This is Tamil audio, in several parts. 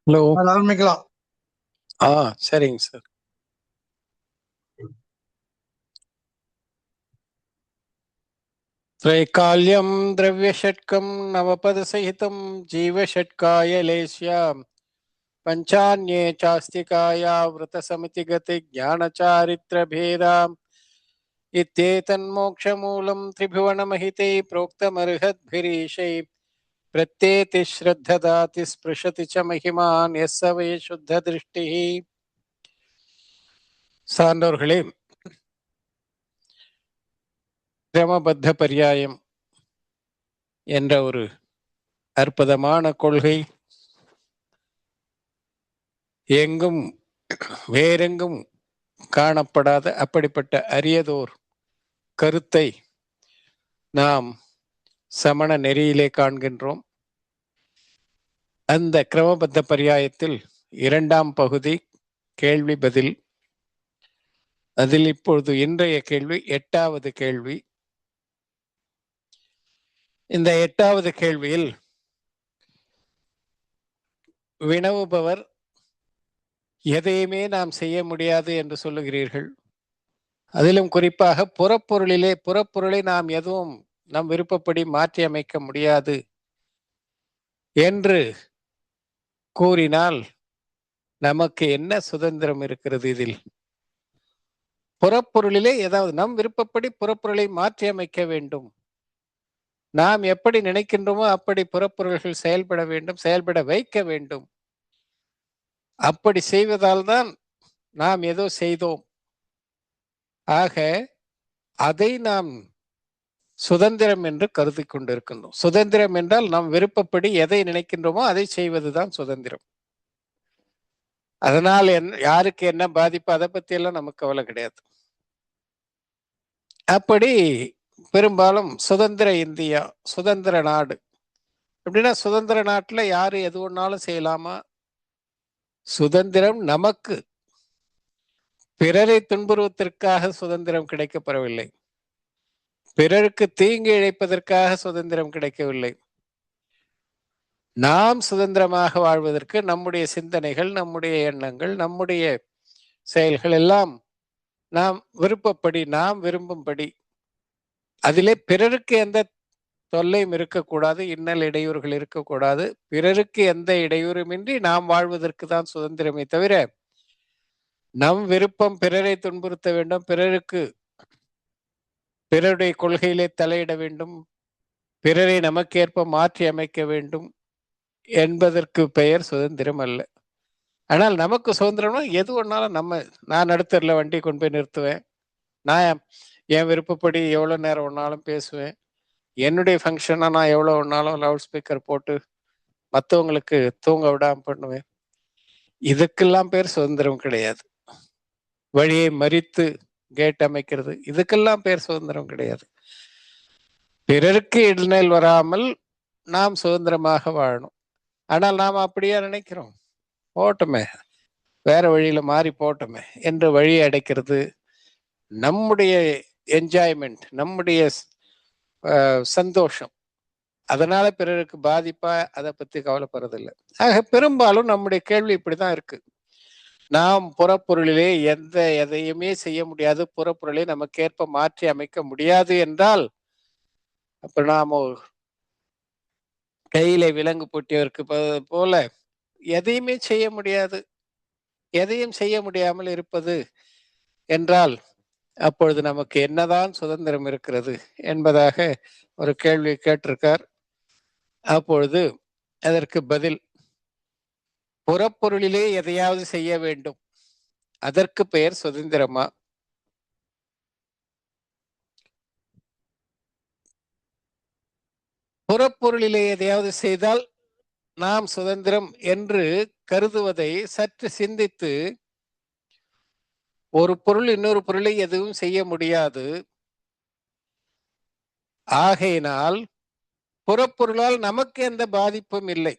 ஹலோ. ஆரம்பிக்கலாம். சரிங்க சார். त्रैकाल्यं द्रव्यषट्कं नवपदसहितं जीवषट्कायलेश्याम् पञ्चान्ये चास्तिकाया वृतसमितिगतिज्ञानचारित्रभेदाम् इत्येतन्मोक्षमूलं त्रिभुवनमहिते प्रोक्तमर्हद्भिरीशै प्रत्येति श्रद्धदाति स्पृशति च महिमान् यः स वै शुद्धदृष्टिः. சான்றோர்களே, கிரமபத்த பர்யாயம் என்ற ஒரு அற்புதமான கொள்கை எங்கும் வேறெங்கும் காணப்படாத அப்படிப்பட்ட அரியதோர் கருத்தை நாம் சமண நெறியிலே காண்கின்றோம். அந்த கிரமபத்த பர்யாயத்தில் இரண்டாம் பகுதி கேள்வி பதில். அதில் இப்பொழுது இன்றைய கேள்வி 8வது கேள்வி. இந்த 8வது கேள்வியில் வினவுபவர் எதையுமே நாம் செய்ய முடியாது என்று சொல்லுகிறீர்கள். அதிலும் குறிப்பாக புறப்பொருளை நாம் எதுவும் நம் விருப்பப்படி மாற்றி அமைக்க முடியாது என்று கூறினால் நமக்கு என்ன சுதந்திரம் இருக்கிறது? இதில் புறப்பொருளிலே ஏதாவது நம் விருப்பப்படி புறப்பொருளை மாற்றி அமைக்க வேண்டும். நாம் எப்படி நினைக்கின்றோமோ அப்படி புறப்பொருள்கள் செயல்பட வேண்டும், செயல்பட வைக்க வேண்டும். அப்படி செய்வதால் தான் நாம் ஏதோ செய்தோம். ஆக அதை நாம் சுதந்திரம் என்று கருதி கொண்டிருக்கின்றோம். சுதந்திரம் என்றால் நாம் விருப்பப்படி எதை நினைக்கின்றோமோ அதை செய்வதுதான் சுதந்திரம். அதனால் யாருக்கு என்ன பாதிப்பு அதை பத்தி எல்லாம் நமக்கு கவலை கிடையாது. அப்படி பெரும்பாலும் சுதந்திர இந்தியா, சுதந்திர நாடு அப்படின்னா சுதந்திர நாட்டுல யாரு எது ஒன்னாலும் செய்யலாமா? சுதந்திரம் நமக்கு பிறரை துன்புறுவதற்காக சுதந்திரம் கிடைக்கப்பெறவில்லை. பிறருக்கு தீங்கு இழைப்பதற்காக சுதந்திரம் கிடைக்கவில்லை. நாம் சுதந்திரமாக வாழ்வதற்கு நம்முடைய சிந்தனைகள், நம்முடைய எண்ணங்கள், நம்முடைய செயல்கள் எல்லாம் நாம் விருப்பப்படி, நாம் விரும்பும்படி, அதிலே பிறருக்கு எந்த தொல்லையும் இருக்கக்கூடாது, இன்னல் இடையூறுகள் இருக்கக்கூடாது. பிறருக்கு எந்த இடையூறுமின்றி நாம் வாழ்வதற்கு தான் சுதந்திரமே தவிர நம் விருப்பம் பிறரை துன்புறுத்த வேண்டும், பிறருடைய கொள்கையிலே தலையிட வேண்டும், பிறரை நமக்கேற்ப மாற்றி அமைக்க வேண்டும் என்பதற்கு பெயர் சுதந்திரம் அல்ல. ஆனால் நமக்கு சுதந்திரம்னா எது ஒன்னாலும் நான் நடுத்தரில் வண்டி கொண்டு போய் நிறுத்துவேன், நான் என் விருப்பப்படி எவ்வளோ நேரம் ஒன்னாலும் பேசுவேன், என்னுடைய ஃபங்க்ஷனை நான் எவ்வளோ ஒன்னாலும் லவுட் ஸ்பீக்கர் போட்டு மற்றவங்களுக்கு தூங்க விடாம பண்ணுவேன். இதுக்கெல்லாம் பேர் சுதந்திரம் கிடையாது. வழியை மறித்து கேட் அமைக்கிறது, இதுக்கெல்லாம் பேர் சுதந்திரம் கிடையாது. பிறருக்கு இடைநெல் வராமல் நாம் சுதந்திரமாக வாழணும். ஆனால் நாம் அப்படியே நினைக்கிறோம், போட்டோமே வேற வழியில மாறி போட்டோமே என்று வழி அடைக்கிறது. நம்முடைய என்ஜாய்மெண்ட், நம்முடைய சந்தோஷம், அதனால பிறருக்கு பாதிப்பா அதை பத்தி கவலைப்படுறதில்லை. ஆக பெரும்பாலும் நம்முடைய கேள்வி இப்படிதான் இருக்கு. நாம் புறப்பொருளிலே எதையுமே செய்ய முடியாது, புறப்பொருளை நமக்கேற்ப மாற்றி அமைக்க முடியாது என்றால் அப்ப நாம கையில விலங்கு பூட்டியவருக்கு போல எதையுமே செய்ய முடியாது, எதையும் செய்ய முடியாமல் இருப்பது என்றால் அப்பொழுது நமக்கு என்னதான் சுதந்திரம் இருக்கிறது என்பதாக ஒரு கேள்வி கேட்டிருக்கார். அப்பொழுது அதற்கு பதில், புறப்பொருளிலே எதையாவது செய்ய வேண்டும், அதற்கு பெயர் சுதந்திரமா? புறப்பொருளிலே எதையாவது செய்தால் நாம் சுதந்திரம் என்று கருதுவதை சற்று சிந்தித்து, ஒரு பொருள் இன்னொரு பொருளை எதுவும் செய்ய முடியாது, ஆகையினால் புறப்பொருளால் நமக்கு எந்த பாதிப்பும் இல்லை,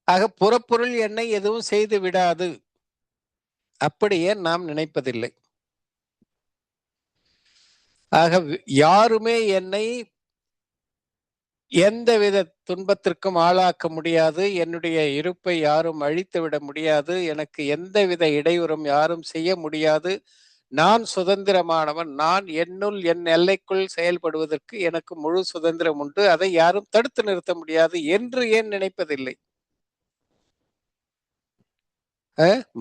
ஆக புறப்பொருள் என்னை எதுவும் செய்து விடாது, அப்படியே நாம் நினைப்பதில்லை. ஆக யாருமே என்னை எந்தவித துன்பத்திற்கும் ஆளாக்க முடியாது. என்னுடைய இருப்பை யாரும் அழித்து விட முடியாது. எனக்கு எந்தவித இடையூறும் யாரும் செய்ய முடியாது. நான் சுதந்திரமானவன். நான் என்னுள் என் எல்லைக்குள் செயல்படுவதற்கு எனக்கு முழு சுதந்திரம் உண்டு. அதை யாரும் தடுத்து நிறுத்த முடியாது என்று ஏன் நினைப்பதில்லை?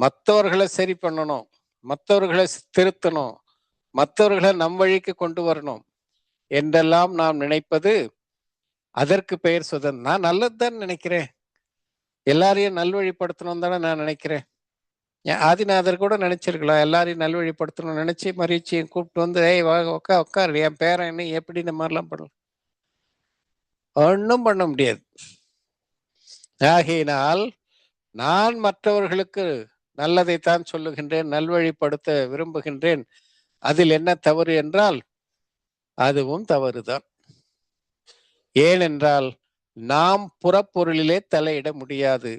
மற்றவர்களை சரி பண்ணணும், மற்றவர்களை திருத்தணும், மற்றவர்களை நம் வழிக்கு கொண்டு வரணும் என்றெல்லாம் நாம் நினைப்பது, அதற்கு பெயர் சுதந்திரம். நான் நல்லதுதான் நினைக்கிறேன், எல்லாரையும் நல்வழிப்படுத்தணும் தானே நான் நினைக்கிறேன். ஆதிநாதர் கூட நினைச்சிருக்கலாம், எல்லாரையும் நல்வழிப்படுத்தணும் நினைச்சு மரீச்சியை கூப்பிட்டு வந்து, ஏய் உட்கார் என் பேரன் என்ன எப்படி இந்த மாதிரிலாம் பண்ணலாம்? ஒன்றும் பண்ண முடியாது. ஆகையினால் நான் மற்றவர்களுக்கு நல்லதைத்தான் சொல்லுகின்றேன், நல்வழிப்படுத்த விரும்புகின்றேன். அதில் என்ன தவறு என்றால் அதுவும் தவறுதான். ஏனென்றால் நாம் புறப்பொருளிலே தலையிட முடியாது.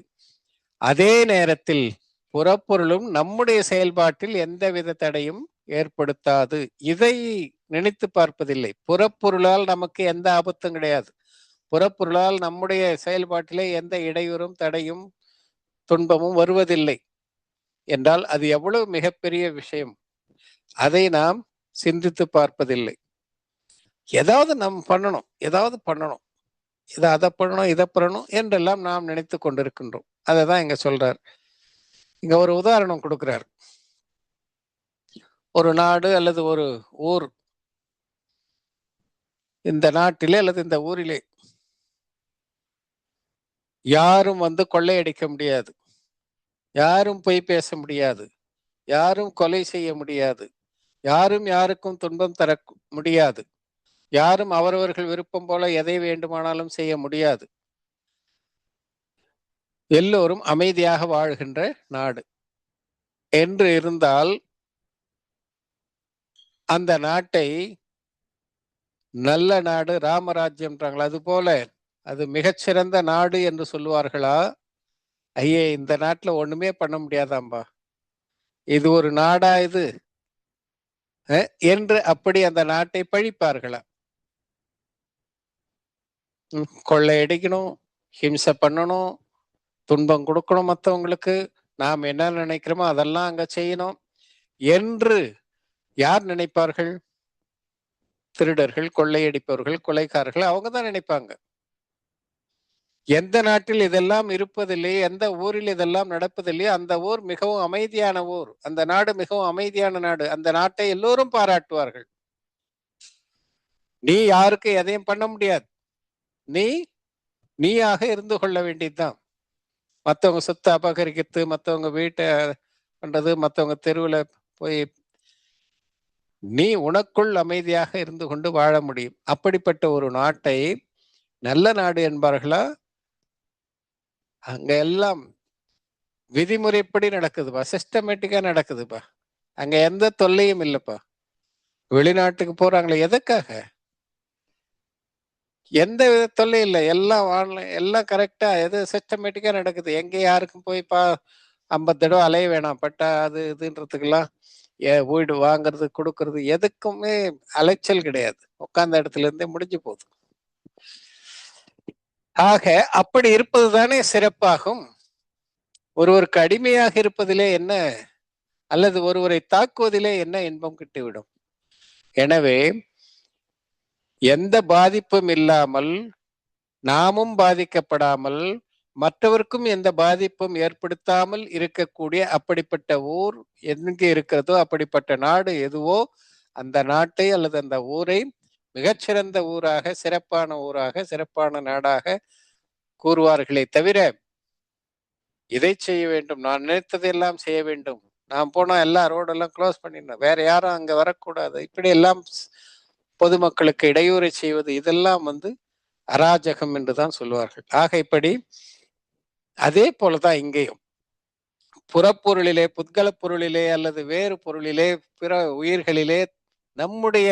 அதே நேரத்தில் புறப்பொருளும் நம்முடைய செயல்பாட்டில் எந்தவித தடையும் ஏற்படுத்தாது. இதை நினைத்து பார்ப்பதில்லை. புறப்பொருளால் நமக்கு எந்த ஆபத்தும் கிடையாது. புறப்பொருளால் நம்முடைய செயல்பாட்டிலே எந்த இடையூறும் தடையும் துன்பமும் வருவதில்லை என்றால் அது எவ்வளவு மிகப்பெரிய விஷயம். அதை நாம் சிந்தித்து பார்ப்பதில்லை. ஏதாவது நாம் பண்ணணும், ஏதாவது பண்ணணும், அதை பண்ணணும், இதை பண்ணணும் என்றெல்லாம் நாம் நினைத்து கொண்டிருக்கின்றோம். அதை தான் இங்க சொல்றார். இங்க ஒரு உதாரணம் கொடுக்கிறார். ஒரு நாடு அல்லது ஒரு ஊர், இந்த நாட்டிலே அல்லது இந்த ஊரிலே யாரும் வந்து கொள்ளையடிக்க முடியாது, யாரும் பொய் பேச முடியாது, யாரும் கொலை செய்ய முடியாது, யாரும் யாருக்கும் துன்பம் தர முடியாது, யாரும் அவரவர்கள் விருப்பம் போல எதை வேண்டுமானாலும் செய்ய முடியாது. எல்லோரும் அமைதியாக வாழ்கின்ற நாடு என்று இருந்தால் அந்த நாட்டை நல்ல நாடு, ராமராஜ்யம்ன்றாங்களா, அது போல அது மிகச்சிறந்த நாடு என்று சொல்லுவார்களா? ஐயே, இந்த நாட்டுல ஒண்ணுமே பண்ண முடியாதாம்பா, இது ஒரு நாடா இது என்று அப்படி அந்த நாட்டை பழிப்பார்களா? கொள்ளையடிக்கணும், ஹிம்சை பண்ணணும், துன்பம் கொடுக்கணும் மற்றவங்களுக்கு, நாம் என்ன நினைக்கிறோமோ அதெல்லாம் அங்க செய்யணும் என்று யார் நினைப்பார்கள்? திருடர்கள், கொள்ளையடிப்பவர்கள், கொலைக்காரர்கள் அவங்க தான் நினைப்பாங்க. எந்த நாட்டில் இதெல்லாம் இருப்பதில்லையே, எந்த ஊரில் இதெல்லாம் நடப்பதில்லையே, அந்த ஊர் மிகவும் அமைதியான ஊர், அந்த நாடு மிகவும் அமைதியான நாடு, அந்த நாட்டை எல்லோரும் பாராட்டுவார்கள். நீ யாருக்கு எதையும் பண்ண முடியாது, நீயாக இருந்து கொள்ள வேண்டியதுதான். மற்றவங்க சொத்தை அபகரிக்கிறது, மற்றவங்க வீட்டை பண்றது, மற்றவங்க தெருவில் போய், நீ உனக்குள் அமைதியாக இருந்து கொண்டு வாழ முடியும். அப்படிப்பட்ட ஒரு நாட்டை நல்ல நாடு என்பார்களா? அங்க எல்லாம் விதிமுறைப்படி நடக்குதுப்பா, சிஸ்டமேட்டிக்கா நடக்குதுப்பா, அங்க எந்த தொல்லையும் இல்லப்பா. வெளிநாட்டுக்கு போறாங்களே எதுக்காக? எந்த வித தொல்லை இல்லை, எல்லாம் எல்லாம் கரெக்டா, எது சிஸ்டமேட்டிக்கா நடக்குது. எங்க யாருக்கும் போய் 50 தடவை அலைய வேணாம், பட்டா அது இதுன்றதுக்கெல்லாம் வீடு வாங்குறது கொடுக்கறது எதுக்குமே அலைச்சல் கிடையாது. உட்கார்ந்த இடத்துல இருந்தே முடிஞ்சு போகுது. ஆக அப்படி இருப்பது தானே சிறப்பாகும். ஒருவருக்கு அடிமையாக இருப்பதிலே என்ன, அல்லது ஒருவரை தாக்குவதிலே என்ன இன்பம் கிட்டிவிடும்? எனவே எந்த பாதிப்பும் இல்லாமல், நாமும் பாதிக்கப்படாமல், மற்றவருக்கும் எந்த பாதிப்பும் ஏற்படுத்தாமல் இருக்கக்கூடிய அப்படிப்பட்ட ஊர் எங்கே இருக்கிறதோ, அப்படிப்பட்ட நாடு எதுவோ, அந்த நாட்டை அல்லது அந்த ஊரை மிகச்சிறந்த ஊராக, சிறப்பான ஊராக, சிறப்பான நாடாக கூறுவார்களே தவிர, இதை செய்ய வேண்டும், நான் நினைத்ததெல்லாம் செய்ய வேண்டும், நான் போனா எல்லா ரோடெல்லாம் க்ளோஸ் பண்ணிடணும், வேற யாரும் அங்க வரக்கூடாது, இப்படி எல்லாம் பொதுமக்களுக்கு இடையூறை செய்வது, இதெல்லாம் வந்து அராஜகம் என்றுதான் சொல்லுவார்கள். ஆக இப்படி அதே போலதான் இங்கேயும் புறப்பொருளிலே, புத்கல பொருளிலே அல்லது வேறு பொருளிலே, பிற உயிர்களிலே நம்முடைய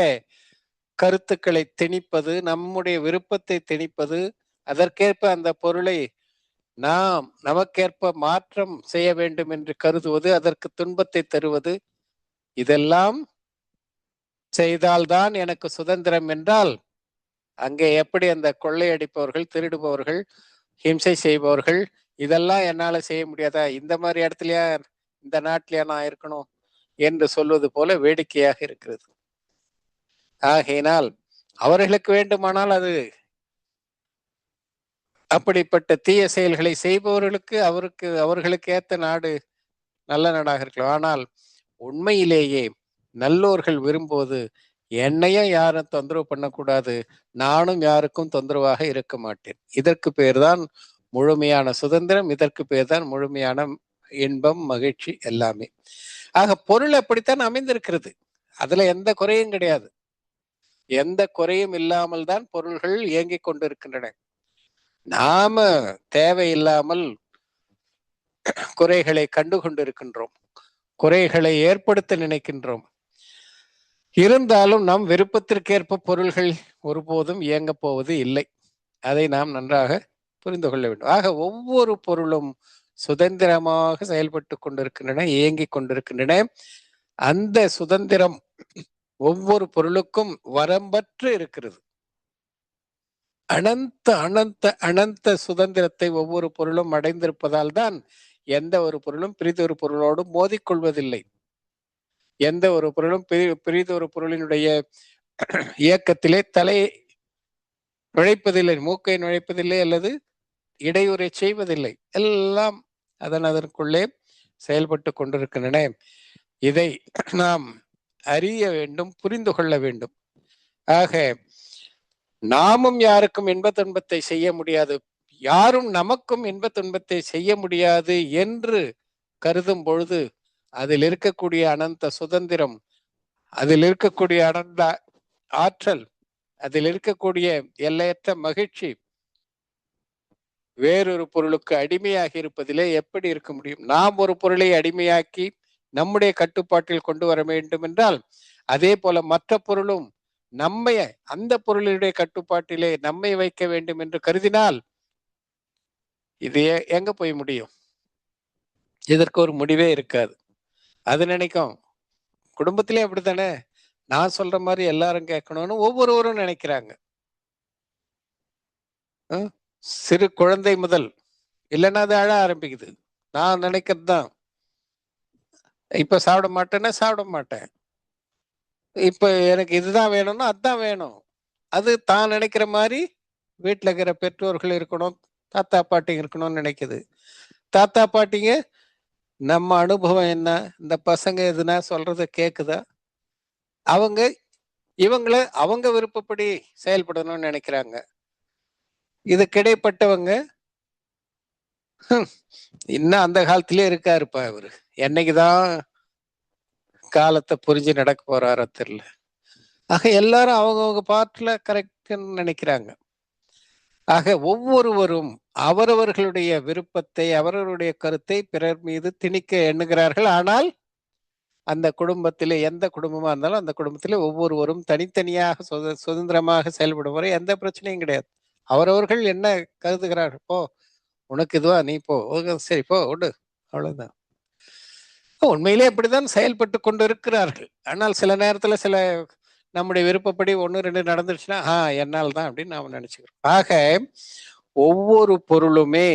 கருத்துக்களை திணிப்பது, நம்முடைய விருப்பத்தை திணிப்பது, அதற்கேற்ப அந்த பொருளை நாம் நமக்கேற்ப மாற்றம் செய்ய வேண்டும் என்று கருதுவது, அதற்கு துன்பத்தை தருவது, இதெல்லாம் செய்தால்தான் எனக்கு சுதந்திரம் என்றால் அங்கே எப்படி அந்த கொள்ளையடிப்பவர்கள், திருடுபவர்கள், ஹிம்சை செய்பவர்கள், இதெல்லாம் என்னால செய்ய முடியாதா, இந்த மாதிரி இடத்துலயா, இந்த நாட்டிலயா நான் இருக்கணும் என்று சொல்வது போல வேடிக்கையாக இருக்கிறது. ஆகையினால் அவர்களுக்கு வேண்டுமானால் அது அப்படிப்பட்ட தீய செயல்களை செய்பவர்களுக்கு அவர்களுக்கு ஏத்த நாடு நல்ல நாடாக இருக்கலாம். ஆனால் உண்மையிலேயே நல்லோர்கள் விரும்புவது, என்னையும் யாரும் தொந்தரவு பண்ணக்கூடாது, நானும் யாருக்கும் தொந்தரவாக இருக்க மாட்டேன். இதற்கு பேர்தான் முழுமையான சுதந்திரம், இதற்கு பேர்தான் முழுமையான இன்பம், மகிழ்ச்சி எல்லாமே. ஆக பொருள் அப்படித்தான் அமைந்திருக்கிறது. அதுல எந்த குறையும் கிடையாது. எந்த குறையும் இல்லாமல் தான் பொருள்கள் இயங்கிக் கொண்டிருக்கின்றன. நாம தேவையில்லாமல் குறைகளை கண்டு கொண்டிருக்கின்றோம், குறைகளை ஏற்படுத்த நினைக்கின்றோம். இருந்தாலும் நம் விருப்பத்திற்கேற்ப பொருள்கள் ஒருபோதும் இயங்கப் போவது இல்லை. அதை நாம் நன்றாக புரிந்து கொள்ள வேண்டும். ஆக ஒவ்வொரு பொருளும் சுதந்திரமாக செயல்பட்டு கொண்டிருக்கின்றன, இயங்கிக் கொண்டிருக்கின்றன. அந்த சுதந்திரம் ஒவ்வொரு பொருளுக்கும் வரம்பற்று இருக்கிறது. அனந்த அனந்த அனந்த சுதந்திரத்தை ஒவ்வொரு பொருளும் அடைந்திருப்பதால் தான் எந்த ஒரு பொருளும் பிரிதொரு பொருளோடு மோதிக்கொள்வதில்லை. எந்த ஒரு பொருளும் பிரிதொரு பொருளினுடைய இயக்கத்திலே தலை நுழைப்பதில்லை, மூக்கை நுழைப்பதில்லை, அல்லது இடையூறை செய்வதில்லை. எல்லாம் அதற்குள்ளே செயல்பட்டு கொண்டிருக்கின்றன. இதை நாம் அறிய வேண்டும், புரிந்து கொள்ள வேண்டும். ஆக நாமும் யாருக்கும் இன்ப துன்பத்தை செய்ய முடியாது, யாரும் நமக்கும் இன்ப துன்பத்தை செய்ய முடியாது என்று கருதும் பொழுது அதில் இருக்கக்கூடிய அனந்த சுதந்திரம், அதில் இருக்கக்கூடிய அனந்த ஆற்றல், அதில் இருக்கக்கூடிய எல்லையற்ற மகிழ்ச்சி வேறொரு பொருளுக்கு அடிமையாகி இருப்பதிலே எப்படி இருக்க முடியும்? நாம் ஒரு பொருளை அடிமையாக்கி நம்முடைய கட்டுப்பாட்டில் கொண்டு வர வேண்டும் என்றால், அதே போல மற்ற பொருளும் நம்மை அந்த பொருளுடைய கட்டுப்பாட்டிலே நம்மை வைக்க வேண்டும் என்று கருதினால் இது எங்க போய் முடியும்? இதற்கு ஒரு முடிவே இருக்காது. அது நினைக்கும், குடும்பத்திலே அப்படித்தானே, நான் சொல்ற மாதிரி எல்லாரும் கேட்கணும்னு ஒவ்வொருவரும் நினைக்கிறாங்க. சிறு குழந்தை முதல், இல்லைன்னா அது அழ ஆரம்பிக்குது. நான் நினைக்கிறது தான், இப்ப சாப்பிட மாட்டேன்னா சாப்பிட மாட்டேன், இப்ப எனக்கு இதுதான் வேணும்னா அதுதான் வேணும். அது தான் நினைக்கிற மாதிரி வீட்டில் இருக்கிற பெற்றோர்கள் இருக்கணும், தாத்தா பாட்டிங்க இருக்கணும்னு நினைக்குது. தாத்தா பாட்டிங்க நம்ம அனுபவம் என்ன, இந்த பசங்க எதுனா சொல்றத கேக்குதா, அவங்க இவங்கள அவங்க விருப்பப்படி செயல்படணும்னு நினைக்கிறாங்க. இதுக்கு இடைப்பட்டவங்க இன்னும் அந்த காலத்திலே இருக்காருப்பா இவரு, என்னைக்குதான் காலத்தை புரிஞ்சு நடக்க போறாரோ தெரியல. ஆக எல்லாரும் அவங்கவுங்க பார்ட்ல கரெக்ட்னு நினைக்கிறாங்க. ஆக ஒவ்வொருவரும் அவரவர்களுடைய விருப்பத்தை, அவரவருடைய கருத்தை பிறர் மீது திணிக்க எண்ணுகிறார்கள். ஆனால் அந்த குடும்பத்திலே, எந்த குடும்பமா இருந்தாலும் அந்த குடும்பத்திலே ஒவ்வொருவரும் தனித்தனியாக சுதந்திரமாக செயல்படும் வரை எந்த பிரச்சனையும் கிடையாது. அவரவர்கள் என்ன கருதுகிறார்கள், போ உனக்கு இதுவா, நீ போ, சரி போ விடு, அவ்வளவுதான். உண்மையிலே அப்படித்தான் செயல்பட்டு கொண்டு இருக்கிறார்கள். ஆனால் சில நேரத்துல சில நம்முடைய விருப்பப்படி 1, 2 நடந்துருச்சுன்னா என்னால் தான் அப்படின்னு நாம நினைச்சுக்கிறோம். ஆக ஒவ்வொரு பொருளுமே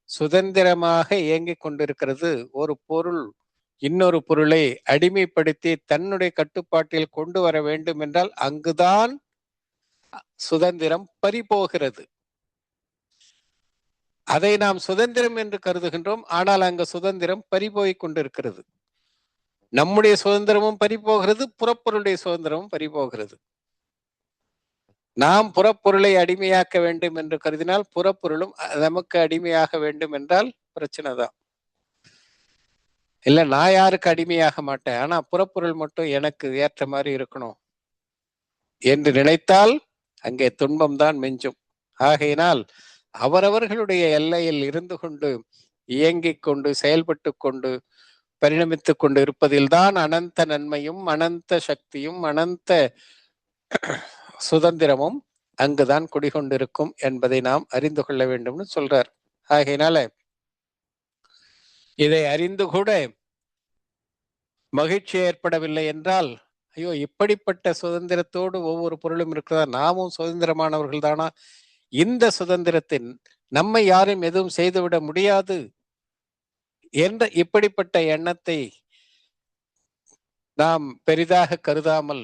சுதந்திரமாக இயங்கிக் கொண்டிருக்கிறது. ஒரு பொருள் இன்னொரு பொருளை அடிமைப்படுத்தி தன்னுடைய கட்டுப்பாட்டில் கொண்டு வர வேண்டும் என்றால் அங்குதான் சுதந்திரம் பறிபோகிறது. அதை நாம் சுதந்திரம் என்று கருதுகின்றோம், ஆனால் அங்கு சுதந்திரம் பறிபோய் கொண்டிருக்கிறது. நம்முடைய சுதந்திரமும் பறிபோகிறது, புறப்பொருளுடைய சுதந்திரமும் பறிபோகிறது. நாம் புறப்பொருளை அடிமையாக்க வேண்டும் என்று கருதினால் புறப்பொருளும் நமக்கு அடிமையாக வேண்டும் என்றால் பிரச்சனை தான். இல்ல, நான் யாருக்கு அடிமையாக மாட்டேன், ஆனா புறப்பொருள் மட்டும் எனக்கு ஏற்ற மாதிரி இருக்கணும் என்று நினைத்தால் அங்கே துன்பம் தான் மிஞ்சும். ஆகையினால் அவரவர்களுடைய எல்லையில் இருந்து கொண்டு, இயங்கிக் கொண்டு, செயல்பட்டு கொண்டு, பரிணமித்துக் கொண்டு இருப்பதில்தான் அனந்த நன்மையும் அனந்த சக்தியும் அனந்த சுதந்திரமும் அங்குதான் குடிகொண்டிருக்கும் என்பதை நாம் அறிந்து கொள்ள வேண்டும்னு சொல்றார். ஆகையினால இதை அறிந்து கூட மகிழ்ச்சி ஏற்படவில்லை என்றால் ஐயோ இப்படிப்பட்ட சுதந்திரத்தோடு ஒவ்வொரு பொருளும் இருக்கிறதா, நாமும் சுதந்திரமானவர்கள் தானா, இந்த சுதந்திரத்தின் நம்மை யாரும் எதுவும் செய்துவிட முடியாது என்ற இப்படிப்பட்ட எண்ணத்தை நாம் பெரிதாக கருதாமல்,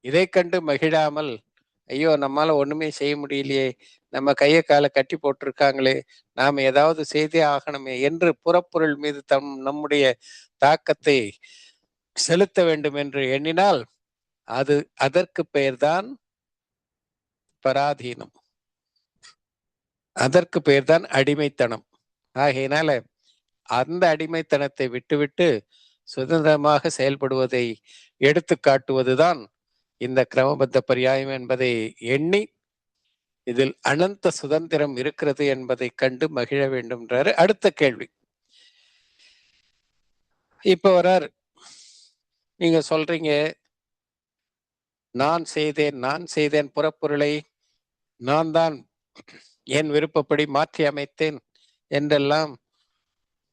இதை கண்டு மகிழாமல், ஐயோ நம்மால ஒண்ணுமே செய்ய முடியலையே, நம்ம கைய கால கட்டி போட்டிருக்காங்களே, நாம் ஏதாவது செய்தே ஆகணுமே என்று புறப்பொருள் மீது நம்முடைய தாக்கத்தை செலுத்த வேண்டும் என்று எண்ணினால் அது அதற்கு பெயர்தான் பராதீனம், அதற்கு பெயர்தான் அடிமைத்தனம். ஆகையினால அந்த அடிமைத்தனத்தை விட்டுவிட்டு சுதந்திரமாக செயல்படுவதை எடுத்து காட்டுவதுதான் இந்த கிரமபத்த பரியாயம் என்பதை எண்ணி இதில் அனந்த சுதந்திரம் இருக்கிறது என்பதை கண்டு மகிழ வேண்டும்ன்றாரு. அடுத்த கேள்வி இப்ப வராரு. நீங்க சொல்றீங்க, நான் செய்தேன் புறப்பொருளை நான் தான் என் விருப்பப்படி மாற்றி அமைத்தேன் என்றெல்லாம்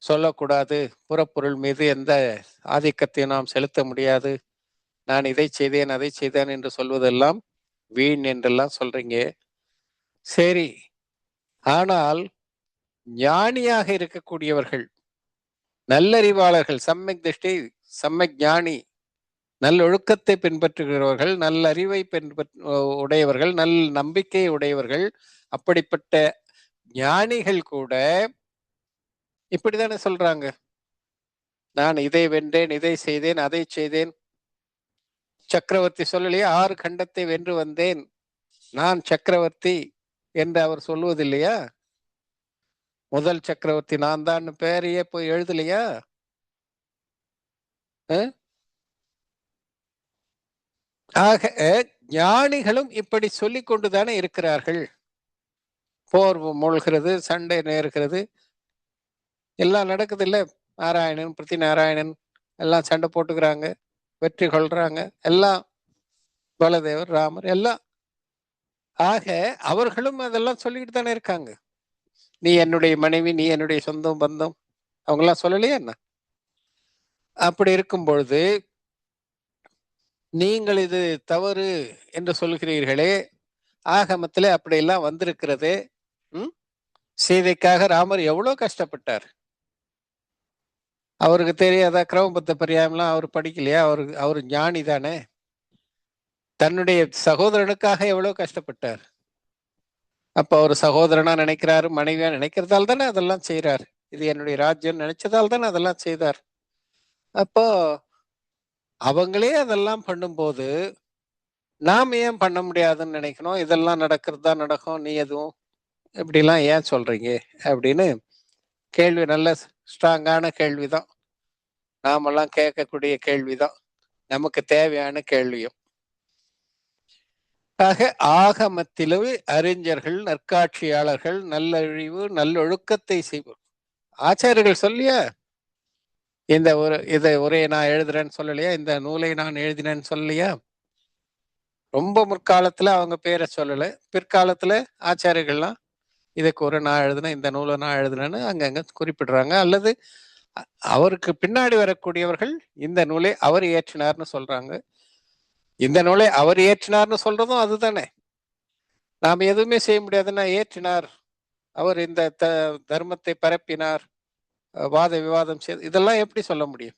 சொல்லக்கூடாது, புறப்பொருள் மீது எந்த ஆதிக்கத்தையும் நாம் செலுத்த முடியாது, நான் இதை செய்தேன் அதை செய்தேன் என்று சொல்வதெல்லாம் வீண் என்றெல்லாம் சொல்றீங்க. சரி, ஆனால் ஞானியாக இருக்கக்கூடியவர்கள், நல்லறிவாளர்கள், சம்மக் திருஷ்டி சம்மக் ஞானி, நல்லொழுக்கத்தை பின்பற்றுகிறவர்கள், நல்லறிவை உடையவர்கள், நல் நம்பிக்கை உடையவர்கள், அப்படிப்பட்ட ஞானிகள் கூட இப்படித்தானே சொல்றாங்க, நான் இதை வென்றேன், இதை செய்தேன், அதை செய்தேன். சக்கரவர்த்தி சொல்லலையே, 6 கண்டத்தை வென்று வந்தேன், நான் சக்கரவர்த்தி என்று அவர் சொல்லுவதில்லையா? முதல் சக்கரவர்த்தி நான் தான் பேரையே போய் எழுதலையா? ஆக ஞானிகளும் இப்படி சொல்லிக் கொண்டுதானே இருக்கிறார்கள். போர் மூழ்கிறது, சண்டை நேர்கிறது, எல்லாம் நடக்குது இல்ல. நாராயணன் பிருத்தி நாராயணன் எல்லாம் சண்டை போட்டுக்கிறாங்க, வெற்றி கொள்றாங்க, எல்லாம் பலதேவர் ராமர் எல்லாம். ஆக அவர்களும் அதெல்லாம் சொல்லிக்கிட்டு தானே இருக்காங்க. நீ என்னுடைய மனைவி, நீ என்னுடைய சொந்தம் பந்தம், அவங்கெல்லாம் சொல்லலையா என்ன? அப்படி இருக்கும் பொழுது நீங்கள் இது தவறு என்று சொல்கிறீர்களே, ஆகமத்திலே அப்படியெல்லாம் வந்திருக்கிறது. சீதைக்காக ராமர் எவ்வளவு கஷ்டப்பட்டார். அவருக்கு தெரியாதா கிரமபத்த பரியாயம்லாம்? அவர் படிக்கலையா? அவரு ஞானி தானே. தன்னுடைய சகோதரனுக்காக எவ்வளவு கஷ்டப்பட்டார். அப்ப அவர் சகோதரனா நினைக்கிறாரு, மனைவியா நினைக்கிறதால தானே அதெல்லாம் செய்யறாரு. இது என்னுடைய ராஜ்யம் நினைச்சதால் தானே அதெல்லாம் செய்தார். அப்போ அவங்களே அதெல்லாம் பண்ணும்போது நாம் ஏன் பண்ண முடியாதுன்னு நினைக்கணும்? இதெல்லாம் நடக்கிறது தான் நடக்கும், நீ எதுவும் இப்படிலாம் ஏன் சொல்றீங்க அப்படின்னு கேள்வி, நல்ல ஸ்ட்ராங்கான கேள்விதான், நாமெல்லாம் கேட்கக்கூடிய கேள்விதான், நமக்கு தேவையான கேள்வியும். ஆக ஆகமத்திலும் அறிஞர்கள், நற்காட்சியாளர்கள், நல்லழிவு நல்லொழுக்கத்தை செய்வோம். ஆச்சாரியர்கள் சொல்லியா, இந்த இதை உரையை நான் எழுதுறேன்னு சொல்லலையா, இந்த நூலை நான் எழுதினேன்னு சொல்லலையா? ரொம்ப முற்காலத்துல அவங்க பேரை சொல்லல, பிற்காலத்துல ஆச்சாரியர்கள்லாம் இதுக்கு ஒரு நான் எழுதினேன், இந்த நூலை நான் எழுதினேன்னு அங்கங்க குறிப்பிடுறாங்க. அல்லது அவருக்கு பின்னாடி வரக்கூடியவர்கள் இந்த நூலை அவர் இயற்றினார்னு சொல்றாங்க. இந்த நூலை அவர் இயற்றினார்னு சொல்றதும் அதுதானே. நாம் எதுவுமே செய்ய முடியாதுன்னா, ஏற்றினார், அவர் இந்த தர்மத்தை பரப்பினார், வாத விவாதம் செய்து, இதெல்லாம் எப்படி சொல்ல முடியும்?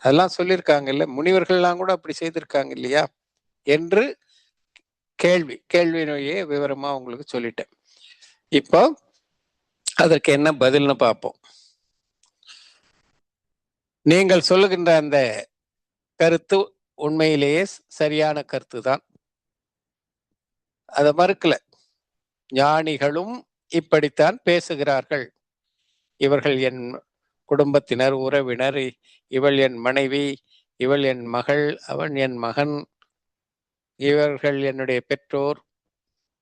அதெல்லாம் சொல்லியிருக்காங்க இல்ல, முனிவர்கள்லாம் கூட அப்படி செய்திருக்காங்க இல்லையா என்று கேள்வியிலேயே விவரமா உங்களுக்கு சொல்லிட்டேன். இப்போ அதற்கு என்ன பதில்னு பார்ப்போம். நீங்கள் சொல்லுகின்ற அந்த கருத்து உண்மையிலேயே சரியான கருத்து தான், அதை மறுக்கல. ஞானிகளும் இப்படித்தான் பேசுகிறார்கள். இவர்கள் என் குடும்பத்தினர், உறவினர், இவள் என் மனைவி, இவள் என் மகள், அவன் என் மகன், இவர்கள் என்னுடைய பெற்றோர்,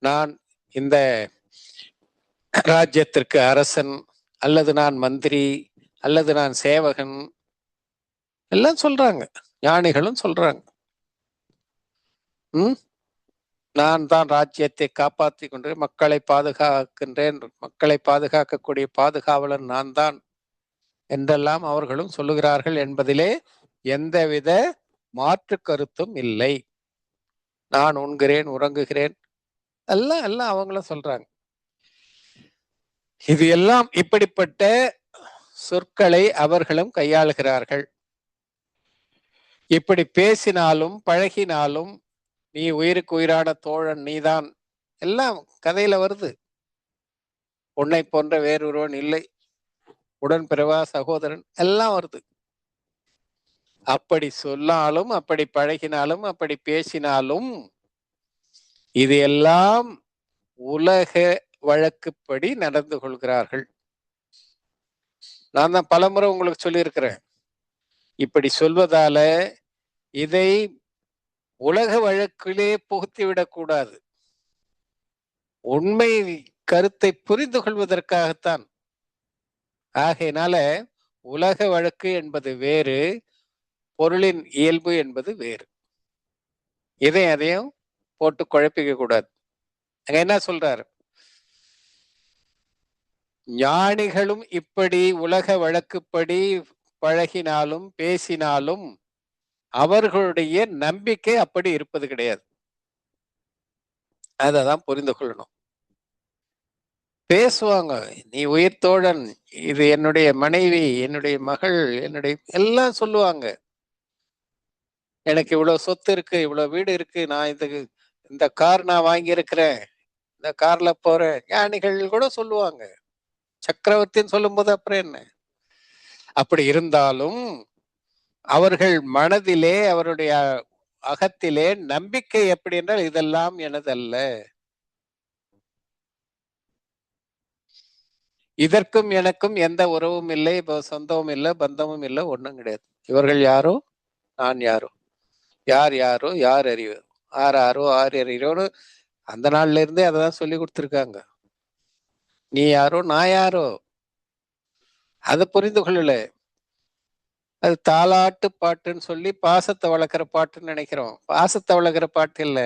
நான் இந்த ராஜ்யத்திற்கு அரசன், அல்லது நான் மந்திரி, அல்லது நான் சேவகன், எல்லாம் சொல்றாங்க. ஞானிகளும் சொல்றாங்க, நான் தான் ராஜ்யத்தை காப்பாற்றி கொண்டு மக்களை பாதுகாக்கின்றேன், மக்களை பாதுகாக்கக்கூடிய பாதுகாவலன் நான் தான் என்றெல்லாம் அவர்களும் சொல்லுகிறார்கள் என்பதிலே எந்தவித மாற்று கருத்தும் இல்லை. நான் உண்கிறேன், உறங்குகிறேன், எல்லாம் எல்லாம் அவங்களும் சொல்றாங்க. இது எல்லாம் இப்படிப்பட்ட சொற்களை அவர்களும் கையாளுகிறார்கள். இப்படி பேசினாலும் பழகினாலும் நீ உயிருக்கு உயிரான தோழன் நீதான், எல்லாம் கதையில வருது. உன்னை போன்ற வேறொருவன் இல்லை, உடன்பிறவா சகோதரன், எல்லாம் வருது. அப்படி சொன்னாலும், அப்படி பழகினாலும், அப்படி பேசினாலும் இது எல்லாம் உலக வழக்குப்படி நடந்து கொள்கிறார்கள். நான் தான் பலமுறை உங்களுக்கு சொல்லியிருக்கிறேன். இப்படி சொல்வதால இதை உலக வழக்கிலே புகுத்திவிடக் கூடாது. உண்மை கருத்தை புரிந்து கொள்வதற்காகத்தான். ஆகையினால உலக வழக்கு என்பது வேறு, பொருளின் இயல்பு என்பது வேறு. இதையும் அதையும் போட்டு குழப்பிக்க கூடாது. அங்க என்ன சொல்றாரு? ஞானிகளும் இப்படி உலக வழக்குப்படி பழகினாலும் பேசினாலும் அவர்களுடைய நம்பிக்கை அப்படி இருப்பது கிடையாது. அததான் புரிந்து கொள்ளணும். பேசுவாங்க, நீ உயிர் தோழன், இது என்னுடைய மனைவி, என்னுடைய மகள், என்னுடைய எல்லாம் சொல்லுவாங்க. எனக்கு இவ்வளவு சொத்து இருக்கு, இவ்வளவு வீடு இருக்கு, நான் இந்த கார் நான் வாங்கி இருக்கிறேன், இந்த கார்ல போறேன், ஞானிகள் கூட சொல்லுவாங்க. சக்கரவர்த்தின்னு சொல்லும் போது அப்புறம் என்ன? அப்படி இருந்தாலும் அவர்கள் மனதிலே, அவருடைய அகத்திலே நம்பிக்கை எப்படி என்றால் இதெல்லாம் எனதல்ல, இதற்கும் எனக்கும் எந்த உறவும் இல்லை, சொந்தமும் இல்லை, பந்தமும் இல்லை, ஒண்ணும் கிடையாது. இவர்கள் யாரோ, நான் யாரோ, யார் யாரோ யார் அறிவு, ஆறாரோ ஆறு அறிவோன்னு அந்த நாள்ல இருந்தே அதான் சொல்லி கொடுத்துருக்காங்க. நீ யாரோ நான் யாரோ அதை புரிந்து கொள்ளல. அது தாலாட்டு பாட்டுன்னு சொல்லி பாசத்தை வளர்க்கிற பாட்டுன்னு நினைக்கிறோம். பாசத்தை வளர்க்கிற பாட்டு இல்ல,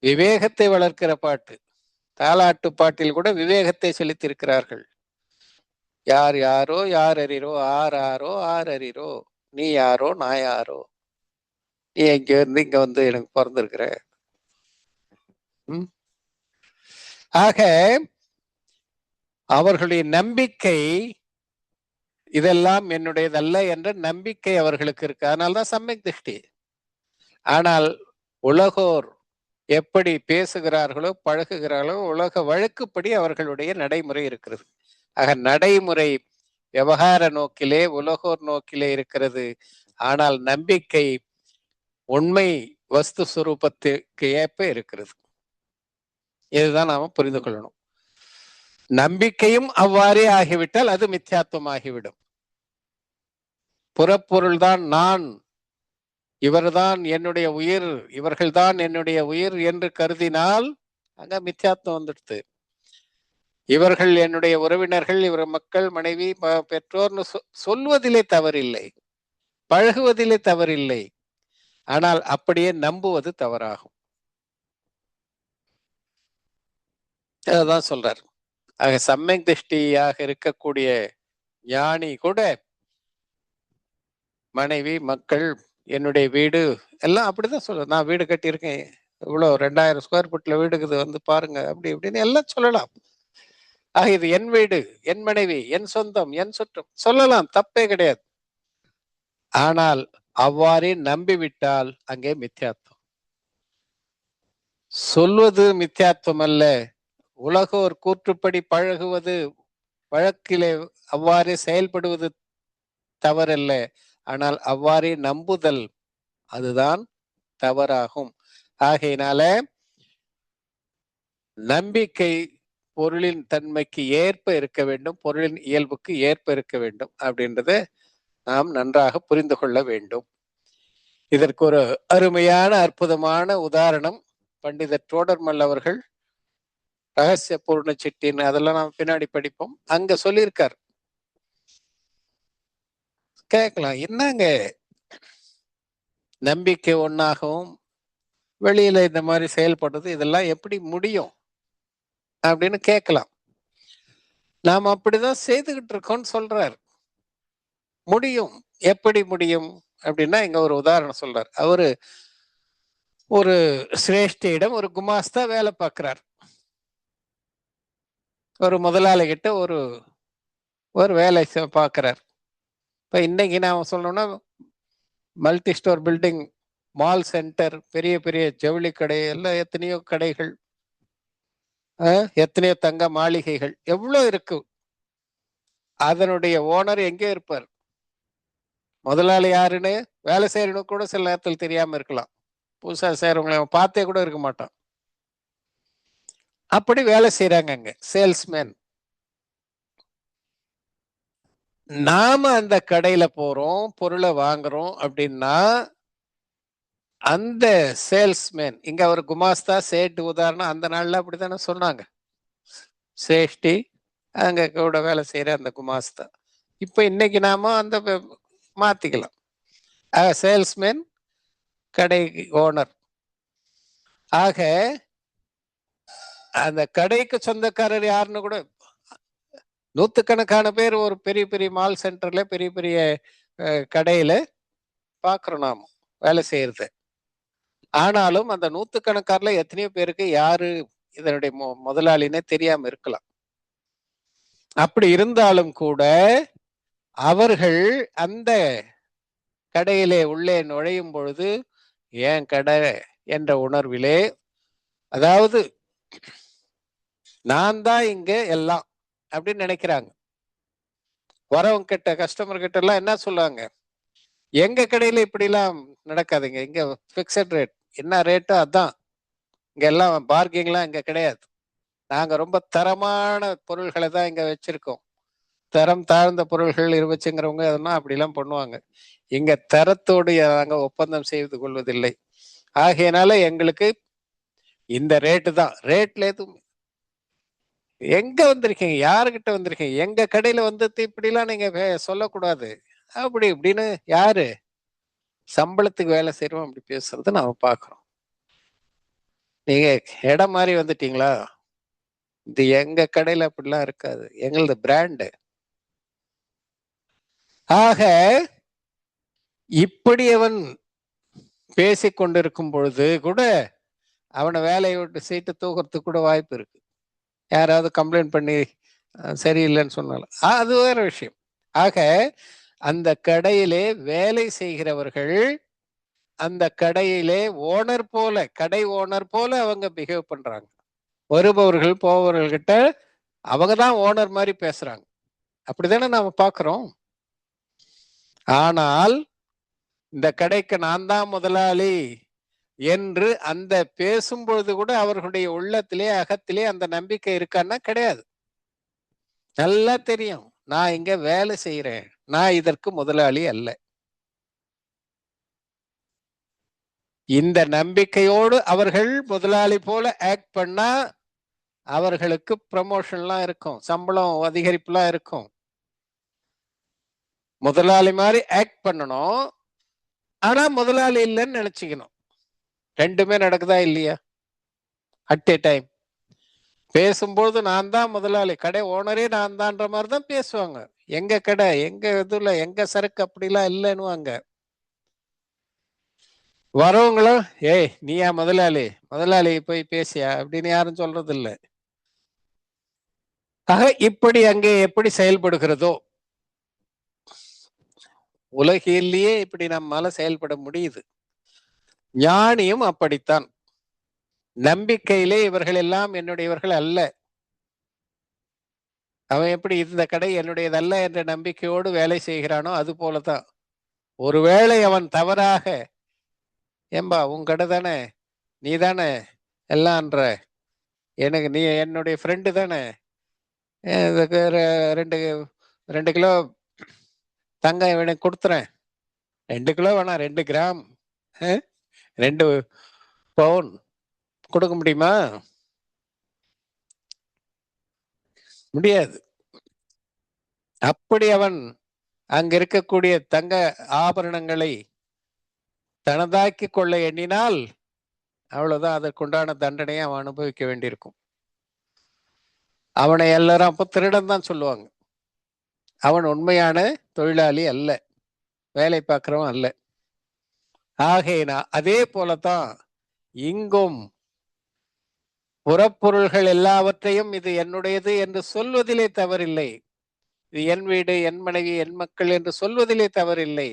விவேகத்தை வளர்க்கிற பாட்டு. தாலாட்டு பாட்டில் கூட விவேகத்தை செலுத்தியிருக்கிறார்கள். யார் யாரோ யார் அறிரோ, ஆறாரோ ஆறு அறிரோ, நீ யாரோ நான் யாரோ, நீ எங்க இருந்து இங்க வந்து எனக்கு பிறந்திருக்கிற. ஆக அவர்களுடைய நம்பிக்கை இதெல்லாம் என்னுடையதல்ல என்ற நம்பிக்கை அவர்களுக்கு இருக்கு. அதனால்தான் சம்யக் திருஷ்டி. ஆனால் உலகோர் எப்படி பேசுகிறார்களோ பழகுகிறார்களோ உலக வழக்குப்படி அவர்களுடைய நடைமுறை இருக்கிறது. ஆக நடைமுறை விவகார நோக்கிலே உலகோர் நோக்கிலே இருக்கிறது. ஆனால் நம்பிக்கை உண்மை வஸ்து சுரூபத்துக்கு ஏற்ப இருக்கிறது. இதுதான் நாம புரிந்து கொள்ளணும். நம்பிக்கையும் அவ்வாறே ஆகிவிட்டால் அது மித்யாத்துவம் ஆகிவிடும். புறப்பொருள்தான் நான், இவர்தான் என்னுடைய உயிர், இவர்கள்தான் என்னுடைய உயிர் என்று கருதினால் அங்க மித்யாத்துவம் வந்துடுது. இவர்கள் என்னுடைய உறவினர்கள், இவர் மக்கள், மனைவி, பெற்றோர்னு சொல்வதிலே தவறில்லை, பழகுவதிலே தவறில்லை. ஆனால் அப்படியே நம்புவது தவறாகும். அதான் சொல்றார். ஆக சம்யக் திருஷ்டியாக இருக்கக்கூடிய ஞானி கூட மனைவி, மக்கள், என்னுடைய வீடு எல்லாம் அப்படிதான் சொல்ற. நான் வீடு கட்டியிருக்கேன், இவ்வளவு 2000 ஸ்கொயர் ஃபீட்ல வீடுக்குது, வந்து பாருங்க, அப்படி இப்படின்னு எல்லாம் சொல்லலாம். ஆக இது என் வீடு, என் மனைவி, என் சொந்தம், என் சுற்றம் சொல்லலாம், தப்பே கிடையாது. ஆனால் அவ்வாறே நம்பிவிட்டால் அங்கே மித்யாத்துவம். சொல்வது மித்யாத்துவம் அல்ல, உலகோர் கூற்றுப்படி பழகுவது, வழக்கிலே அவ்வாறே செயல்படுவது தவறல்ல. ஆனால் அவ்வாறே நம்புதல் அதுதான் தவறாகும். ஆகையினால நம்பிக்கை பொருளின் தன்மைக்கு ஏற்ப இருக்க வேண்டும், பொருளின் இயல்புக்கு ஏற்ப இருக்க வேண்டும் அப்படின்றத நாம் நன்றாக புரிந்து கொள்ள வேண்டும். இதற்கு ஒரு அருமையான அற்புதமான உதாரணம் பண்டிதர் தோடர்மல் அவர்கள் ரகசிய பூர்ண சிட்டின்னு, அதெல்லாம் நாம் பின்னாடி படிப்போம், அங்க சொல்லியிருக்கார். கேட்கலாம், என்னங்க நம்பிக்கை ஒன்னாகவும் வெளியில இந்த மாதிரி செயல்படுறது, இதெல்லாம் எப்படி முடியும் அப்படின்னு கேட்கலாம். நாம் அப்படிதான் செய்துகிட்டு இருக்கோம்னு சொல்றார். முடியும். எப்படி முடியும்? அப்படின்னா இங்க ஒரு உதாரணம் சொல்றார். அவரு ஒரு சிரேஷ்டியிடம் ஒரு குமாஸ்தா வேலை பார்க்கிறார். ஒரு முதலாளி கிட்ட ஒரு ஒரு வேலை பார்க்கிறார். இப்ப இன்னைக்கு நாம சொல்லணும்னா multi store building, mall centre, பெரிய பெரிய ஜவுளி கடை, எல்லாம் எத்தனையோ கடைகள், எத்தனையோ தங்க மாளிகைகள் எவ்வளவு இருக்கு. அதனுடைய ஓனர் எங்கே இருப்பார்? முதலாளி யாருன்னு வேலை செய்யறவனுக்கு கூட சில நேரத்தில் தெரியாம இருக்கலாம். புதுசா செய்யறவங்களை அவன் பார்த்தே கூட இருக்க மாட்டான். அப்படி வேலை செய்யறாங்க அங்க சேல்ஸ்மேன். நாம அந்த கடையில போறோம், பொருளை வாங்குறோம் அப்படின்னா அந்த சேல்ஸ்மேன், இங்க ஒரு குமாஸ்தா சேட்டு உதாரணம் அந்த நாள்ல அப்படித்தானே சொன்னாங்க. சேஷ்டி, அங்க கூட வேலை செய்யற அந்த குமாஸ்தா. இப்ப இன்னைக்கு நாம அந்த மாத்திக்கலாம். சேல்ஸ்மேன், கடை ஓனர். ஆக அந்த கடைக்கு சொந்தக்காரர் யாருன்னு கூட நூத்துக்கணக்கான பேர் ஒரு பெரிய பெரிய மால் சென்டர்ல, பெரிய பெரிய கடையில பாக்குறோம் நாம வேலை செய்யறது. ஆனாலும் அந்த நூத்துக்கணக்காரில் எத்தனையோ பேருக்கு யாரு இதனுடைய முதலாளினே தெரியாம இருக்கலாம். அப்படி இருந்தாலும் கூட அவர்கள் அந்த கடையிலே உள்ளே நுழையும் பொழுது ஏன் கடை என்ற உணர்விலே, அதாவது நான் தான் இங்க எல்லாம் அப்படின்னு நினைக்கிறாங்க. வரவங்க கிட்ட, கஸ்டமர் கிட்ட எல்லாம் என்ன சொல்லுவாங்க, எங்க கடையில இப்படி எல்லாம் நடக்காதுங்க, இங்க பிக்சட் ரேட், என்ன ரேட்டோ அதான், இங்க எல்லாம் பார்கிங்லாம் இங்க கிடையாது, நாங்க ரொம்ப தரமான பொருள்களை தான் இங்க வச்சிருக்கோம், தரம் தாழ்ந்த பொருள்கள் வச்சுங்கிறவங்க அதெல்லாம் அப்படிலாம் பண்ணுவாங்க, இங்க தரத்தோடு நாங்க ஒப்பந்தம் செய்து கொள்வதில்லை, ஆகையினால எங்களுக்கு இந்த ரேட்டு தான், ரேட்ல எதுவும் எங்க வந்திருக்கீங்க, யாருகிட்ட வந்திருக்கீங்க, எங்க கடையில வந்து இப்படிலாம் நீங்க சொல்லக்கூடாது அப்படி இப்படின்னு யாரு சம்பளத்துக்கு வேலை செய்யறோம் அப்படி பேசுறத நாம பாக்குறோம். நீங்க இடம் மாதிரி வந்துட்டீங்களா, இது எங்க கடையில அப்படிலாம் இருக்காது, எங்களது பிராண்டு. ஆக இப்படி அவன் பேசிக்கொண்டிருக்கும் பொழுது கூட அவனை வேலையை விட்டு சீட்டு தூக்குறதுக்கு கூட வாய்ப்பு இருக்கு. யாராவது கம்ப்ளைண்ட் பண்ணி சரியில்லைன்னு சொன்னாலும் அது வேற விஷயம். ஆக அந்த கடையிலே வேலை செய்கிறவர்கள் அந்த கடையிலே ஓனர் போல, கடை ஓனர் போல அவங்க பிஹேவ் பண்றாங்க. வருபவர்கள் போபவர்கள் கிட்ட அவங்க தான் ஓனர் மாதிரி பேசுறாங்க. அப்படித்தானே நாம பாக்குறோம். ஆனால் இந்த கடைக்கு நான் தான் முதலாளி என்று அந்த பேசும்பொழுது கூட அவர்களுடைய உள்ளத்திலே, அகத்திலே அந்த நம்பிக்கை இருக்கான்னா கிடையாது. நல்லா தெரியும், நான் இங்க வேலை செய்யறேன், நான் இதற்கு முதலாளி அல்ல. இந்த நம்பிக்கையோடு அவர்கள் முதலாளி போல ஆக்ட் பண்ணா அவர்களுக்கு ப்ரமோஷன்லாம் இருக்கும், சம்பளம் அதிகரிப்புலாம் இருக்கும். முதலாளி மாதிரி ஆக்ட் பண்ணணும், ஆனா முதலாளி இல்லைன்னு நினைச்சுக்கணும். ரெண்டுமே நடக்குதா இல்லையா? அட் ஏ டைம் பேசும்போது நான் தான் முதலாளி, கடை ஓனரே நான் தான்ற மாதிரி தான் பேசுவாங்க. எங்க கடை, எங்க இதுல, எங்க சரக்கு அப்படிலாம் இல்லைன்னுவாங்க. வரவங்களும் ஏய் நீயா முதலாளி, முதலாளி போய் பேசியா அப்படின்னு யாரும் சொல்றது இல்லை. ஆக இப்படி அங்கே எப்படி செயல்படுகிறதோ உலகிலேயே இப்படி நம்மால செயல்பட முடியுது. ஞானியும் அப்படித்தான். நம்பிக்கையிலே இவர்கள் எல்லாம் என்னுடையவர்கள் அல்ல, அவன் எப்படி இந்த கடை என்னுடையதல்ல என்ற நம்பிக்கையோடு வேலை செய்கிறானோ அது போலதான். ஒருவேளை அவன் தவறாக, ஏம்பா உன் கடை தானே, நீ தானே எல்லாம்ன்ற, எனக்கு நீ என்னுடைய ஃப்ரெண்டு தானே, ரெண்டு 2 கிலோ தங்கம் எனக்கு கொடுத்துறேன், 2 கிலோ வேணாம் 2 கிராம், 2 பவுன் கொடுக்க முடியுமா? முடியாது. அப்படி அவன் அங்க இருக்கக்கூடிய தங்க ஆபரணங்களை தனதாக்கி கொள்ள எண்ணினால் அவ்வளவுதான், அதற்குண்டான தண்டனையை அவன் அனுபவிக்க வேண்டியிருக்கும். அவனை எல்லாரும் அப்ப திருடன் தான் சொல்லுவாங்க. அவன் உண்மையான தொழிலாளி அல்ல, வேலை பார்க்கிறவன் அல்ல. ஆகையினா அதே போலதான் இங்கும் புறப்பொருள்கள் எல்லாவற்றையும் இது என்னுடையது என்று சொல்வதிலே தவறில்லை. இது என் வீடு, என் மனைவி, என் மக்கள் என்று சொல்வதிலே தவறில்லை.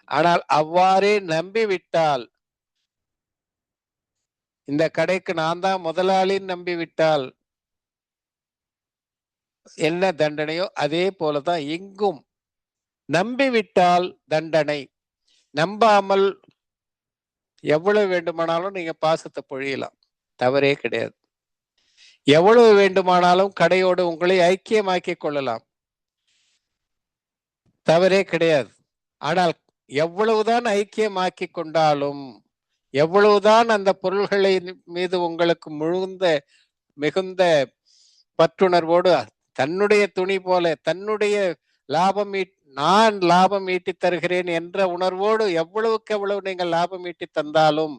ஆனால் அவ்வாறே நம்பிவிட்டால், இந்த கடைக்கு நான் தான் முதலாளின்னு நம்பிவிட்டால் என்ன தண்டனையோ அதே போலதான் இங்கும் நம்பிவிட்டால் தண்டனை. நம்பாமல் எவ்வளவு வேண்டுமானாலும் நீங்க பாசத்தை பொழியலாம், தவறே கிடையாது. எவ்வளவு வேண்டுமானாலும் கடையோடு உங்களை ஐக்கியமாக்கிக் கொள்ளலாம், தவறே கிடையாது. ஆனால் எவ்வளவுதான் ஐக்கியமாக்கி கொண்டாலும், எவ்வளவுதான் அந்த பொருள்களை மீது உங்களுக்கு மிகுந்த பற்றுணர்வோடு தன்னுடைய துணி போல தன்னுடைய நான் லாபம் ஈட்டி தருகிறேன் என்ற உணர்வோடு எவ்வளவுக்கு எவ்வளவு நீங்கள் லாபம் ஈட்டி தந்தாலும்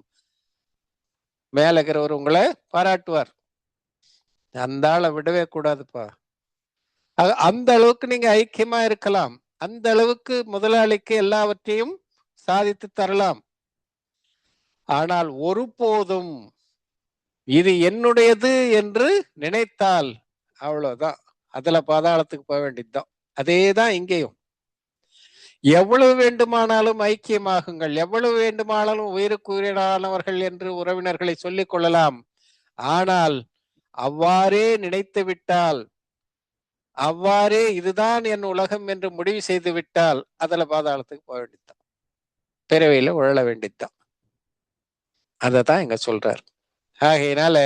மேலகிறவர் உங்களை பாராட்டுவார். அந்த ஆளை விடவே கூடாதுப்பா. அந்த அளவுக்கு நீங்க ஐக்கியமா இருக்கலாம், அந்த அளவுக்கு முதலாளிக்கு எல்லாவற்றையும் சாதித்து தரலாம். ஆனால் ஒருபோதும் இது என்னுடையது என்று நினைத்தால் அவ்வளவுதான், அதுல பாதாளத்துக்கு போக வேண்டியதுதான். அதேதான் இங்கேயும். எவ்வளவு வேண்டுமானாலும் ஐக்கியமாகுங்கள், எவ்வளவு வேண்டுமானாலும் உயிருக்கு உயிரானவர்கள் என்று உறவினர்களை சொல்லிக் கொள்ளலாம். ஆனால் அவ்வாறே நினைத்து விட்டால், அவ்வாறே இதுதான் என் உலகம் என்று முடிவு செய்து விட்டால் அதுல பாதாளத்துக்கு போக வேண்டியதுதான், பிறவியில உழல வேண்டியதுதான். அததான் இங்க சொல்றார். ஆகையினால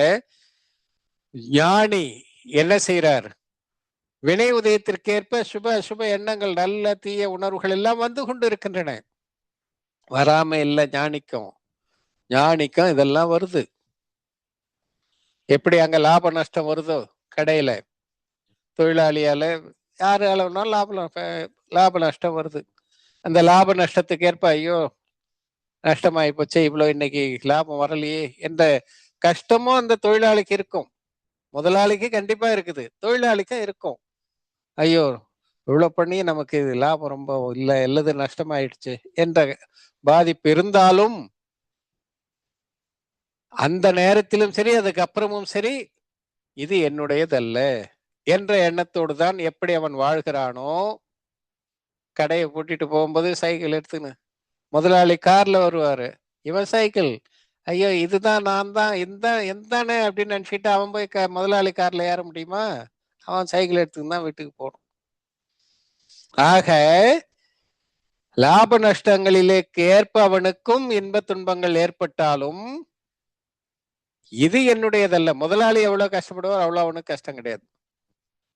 ஞானி என்ன செய்யறார்? வினை உதயத்திற்கேற்ப சுப அசுப எண்ணங்கள், நல்ல தீய உணர்வுகள் எல்லாம் வந்து கொண்டு இருக்கின்றன. வராம இல்லை ஞானிக்கும். ஞானிக்கும் இதெல்லாம் வருது. எப்படி அங்க லாப நஷ்டம் வருதோ கடையில, தொழிலாளியால யாரு அளவுனாலும் லாப நஷ்டம் வருது. அந்த லாப நஷ்டத்துக்கு ஏற்ப ஐயோ நஷ்டமாயி போச்சு, இவ்வளவு இன்னைக்கு லாபம் வரலையே என்ற கஷ்டமும் அந்த தொழிலாளிக்கு இருக்கும். முதலாளிக்கு கண்டிப்பா இருக்குது, தொழிலாளிக்கும் இருக்கும். ஐயோ இவ்வளவு பண்ணி நமக்கு இது லாபம் ரொம்ப இல்லை, எல்லாது நஷ்டமாயிடுச்சு என்ற பாதிப்பு இருந்தாலும் அந்த நேரத்திலும் சரி அதுக்கு அப்புறமும் சரி இது என்னுடையதல்ல என்ற எண்ணத்தோடு தான் எப்படி அவன் வாழ்கிறானோ. கடையை கூட்டிட்டு போகும்போது சைக்கிள் எடுத்துன்னு முதலாளி கார்ல வருவாரு, இவன் சைக்கிள், ஐயோ இதுதான் நான் தான் எந்தானே அப்படின்னு நினைச்சிட்டு அவன் போய் முதலாளி கார்ல ஏற முடியுமா? அவன் சைக்கிள் எடுத்துன்னு தான் வீட்டுக்கு போகணும். ஆக லாப நஷ்டங்களிலே ஏற்ப அவனுக்கும் இன்ப துன்பங்கள் ஏற்பட்டாலும் இது என்னுடையதல்ல. முதலாளி எவ்வளவு கஷ்டப்படுவார் அவ்வளவு அவனுக்கு கஷ்டம் கிடையாது.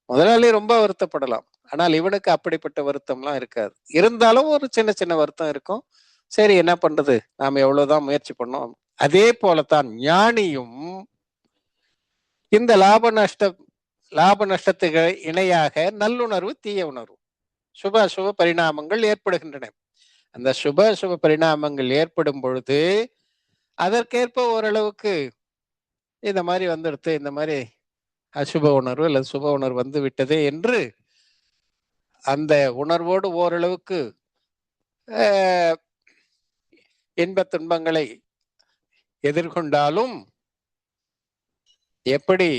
முதலாளி ரொம்ப வருத்தப்படலாம், ஆனால் இவனுக்கு அப்படிப்பட்ட வருத்தம்லாம் இருக்காது. இருந்தாலும் ஒரு சின்ன சின்ன வருத்தம் இருக்கும். சரி என்ன பண்றது, நாம எவ்வளவுதான் முயற்சி பண்ணோம். அதே போலத்தான் ஞானியும் இந்த லாப நஷ்டத்துக்கு இணையாக நல்லுணர்வு தீய உணர்வு சுப அசுப பரிணாமங்கள் ஏற்படுகின்றன. அந்த சுப அசுப பரிணாமங்கள் ஏற்படும் பொழுது அதற்கேற்ப ஓரளவுக்கு இந்த மாதிரி வந்துடுத்து, இந்த மாதிரி அசுப உணர்வு அல்லது சுப உணர்வு வந்து விட்டதே என்று அந்த உணர்வோடு ஓரளவுக்கு இன்ப துன்பங்களை எதிர்கொண்டாலும் எப்படி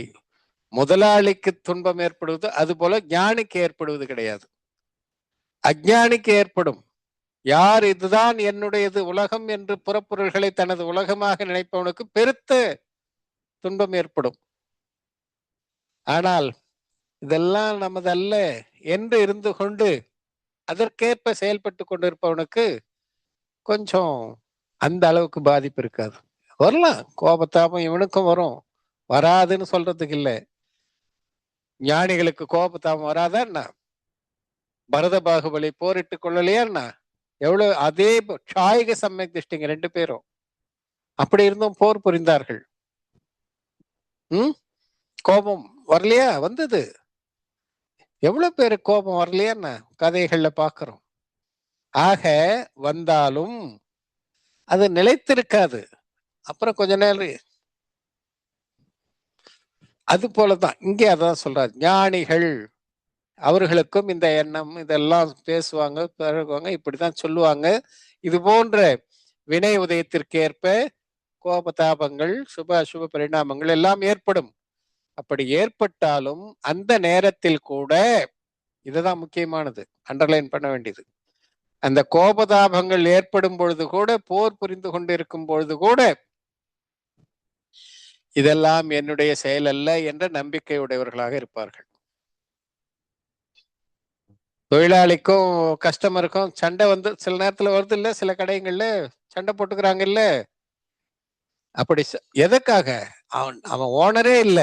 முதலாளிக்கு துன்பம் ஏற்படுவது அது போல ஞானிக்கு ஏற்படுவது கிடையாது, அஞ்ஞானிக்கு ஏற்படும். யார் இதுதான் என்னுடையது உலகம் என்று புறப்பொருள்களை தனது உலகமாக நினைப்பவனுக்கு பெருத்த துன்பம் ஏற்படும். ஆனால் இதெல்லாம் நமதல்ல என்று இருந்து கொண்டு அதற்கேற்ப செயல்பட்டு கொண்டிருப்பவனுக்கு கொஞ்சம் அந்த அளவுக்கு பாதிப்பு இருக்காது. வரலாம் கோபத்தாபம் இவனுக்கும் வரும், வராதுன்னு சொல்றதுக்கு இல்லை. ஞானிகளுக்கு கோபத்தாபம் வராதா? பரத பாகுபலி போரிட்டு கொள்ளலையா? எவ்வளவு அதே சாயக சமயக் திருஷ்டிங்க ரெண்டு பேரும் அப்படி இருந்தும் போர் புரிந்தார்கள். கோபம் வரலையா? வந்தது. எவ்வளவு பேரு கோபம் வரலையா கதைகள்ல பாக்குறோம். ஆக வந்தாலும் அது நிலைத்திருக்காது, அப்புறம் கொஞ்ச நேரம். அது போலதான் இங்கே அதான் சொல்றாரு, ஞானிகள் அவர்களுக்கும் இந்த எண்ணம் இதெல்லாம் பேசுவாங்க பழகுவாங்க, இப்படித்தான் சொல்லுவாங்க. இது போன்ற வினை உதயத்திற்கு ஏற்ப கோபதாபங்கள், சுப அசுப பரிணாமங்கள் எல்லாம் ஏற்படும். அப்படி ஏற்பட்டாலும் அந்த நேரத்தில் கூட, இதுதான் முக்கியமானது, அண்டர்லைன் பண்ண வேண்டியது, அந்த கோபதாபங்கள் ஏற்படும் பொழுது கூட, போர் புரிந்து கொண்டிருக்கும் பொழுது கூட, இதெல்லாம் என்னுடைய செயல் அல்ல என்ற நம்பிக்கை உடையவர்களாக இருப்பார்கள். தொழிலாளிக்கும் கஸ்டமருக்கும் சண்டை வந்து சில நேரத்துல வருது இல்ல, சில கடைகள்ல சண்டை போட்டுக்கிறாங்க இல்ல. அப்படி எதுக்காக? அவன் அவன் ஓனரே இல்ல,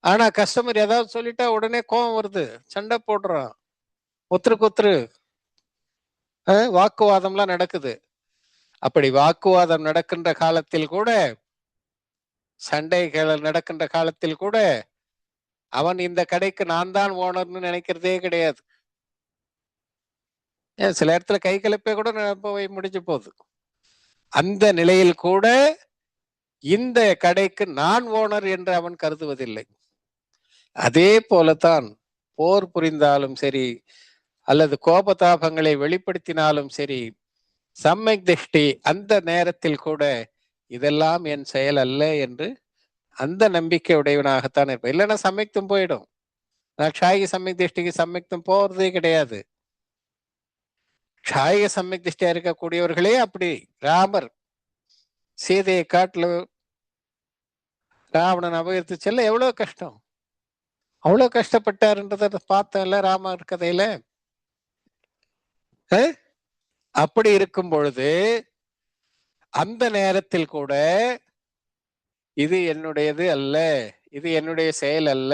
ஆனா கஸ்டமர் ஏதாவது சொல்லிட்டா உடனே கோபம் வருது, சண்டை போடுறான், ஒத்துருக்கு ஒத்துரு வாக்குவாதம்லாம் நடக்குது. அப்படி வாக்குவாதம் நடக்கின்ற காலத்தில் கூட, சண்டைகள் நடக்கின்ற காலத்தில் கூட, அவன் இந்த கடைக்கு நான் தான் ஓனர்னு நினைக்கிறதே கிடையாது. சில இடத்துல கை கலப்பே கூட போய் முடிஞ்சு போகுது. அந்த நிலையில் கூட இந்த கடைக்கு நான் ஓனர் என்று அவன் கருதுவதில்லை. அதே போலத்தான் போர் புரிந்தாலும் சரி, அல்லது கோபதாபங்களை வெளிப்படுத்தினாலும் சரி, சம்மக் திருஷ்டி அந்த நேரத்தில் கூட இதெல்லாம் என் செயல் அல்ல என்று அந்த நம்பிக்கை உடையவனாகத்தான் இருப்பேன். இல்லைன்னா சமயத்தும் போயிடும். க்ஷாயிக சமயக் திருஷ்டிக்கு சமயத்தும் போறதே கிடையாது. க்ஷாயிக சமயக் திருஷ்டியா இருக்கக்கூடியவர்களே அப்படி. ராமர் சீதையை காட்டுல ராவணன் அபகரித்து செல்ல எவ்வளவு கஷ்டம், அவ்வளவு கஷ்டப்பட்டாருன்றத பார்த்தேன்ல ராமர் கதையில. அப்படி இருக்கும் பொழுது அந்த நேரத்தில் கூட இது என்னுடையது அல்ல, இது என்னுடைய செயல் அல்ல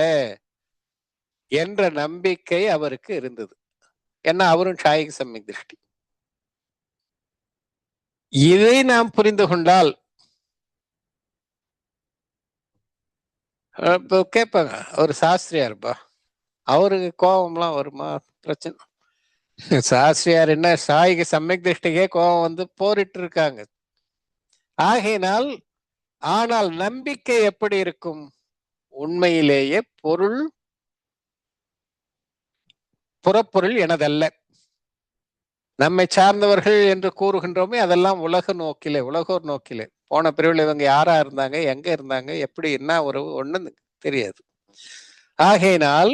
என்ற நம்பிக்கை அவருக்கு இருந்தது. ஏன்னா அவரும் க்ஷாயிக சமயக் திருஷ்டி. இதை நாம் புரிந்து கொண்டால், கேட்பாங்க ஒரு சாஸ்திரியார்ப்பா, அவருக்கு கோபம்லாம் வருமா? பிரச்சனை. சாஸ்திரியார் என்ன, க்ஷாயிக சமயக் திருஷ்டிக்கே கோபம் வந்து போரிட்டு இருக்காங்க. ஆகையினால், ஆனால் நம்பிக்கை எப்படி இருக்கும்? உண்மையிலேயே பொருள் புறப்பொருள் எனதல்ல, நம்மை சார்ந்தவர்கள் என்று கூறுகின்றோமே அதெல்லாம் உலக நோக்கிலே, உலகோர் நோக்கிலே. போன பிரிவில் இவங்க யாரா இருந்தாங்க, எங்க இருந்தாங்க, எப்படி என்ன உறவு ஒண்ணு தெரியாது. ஆகையினால்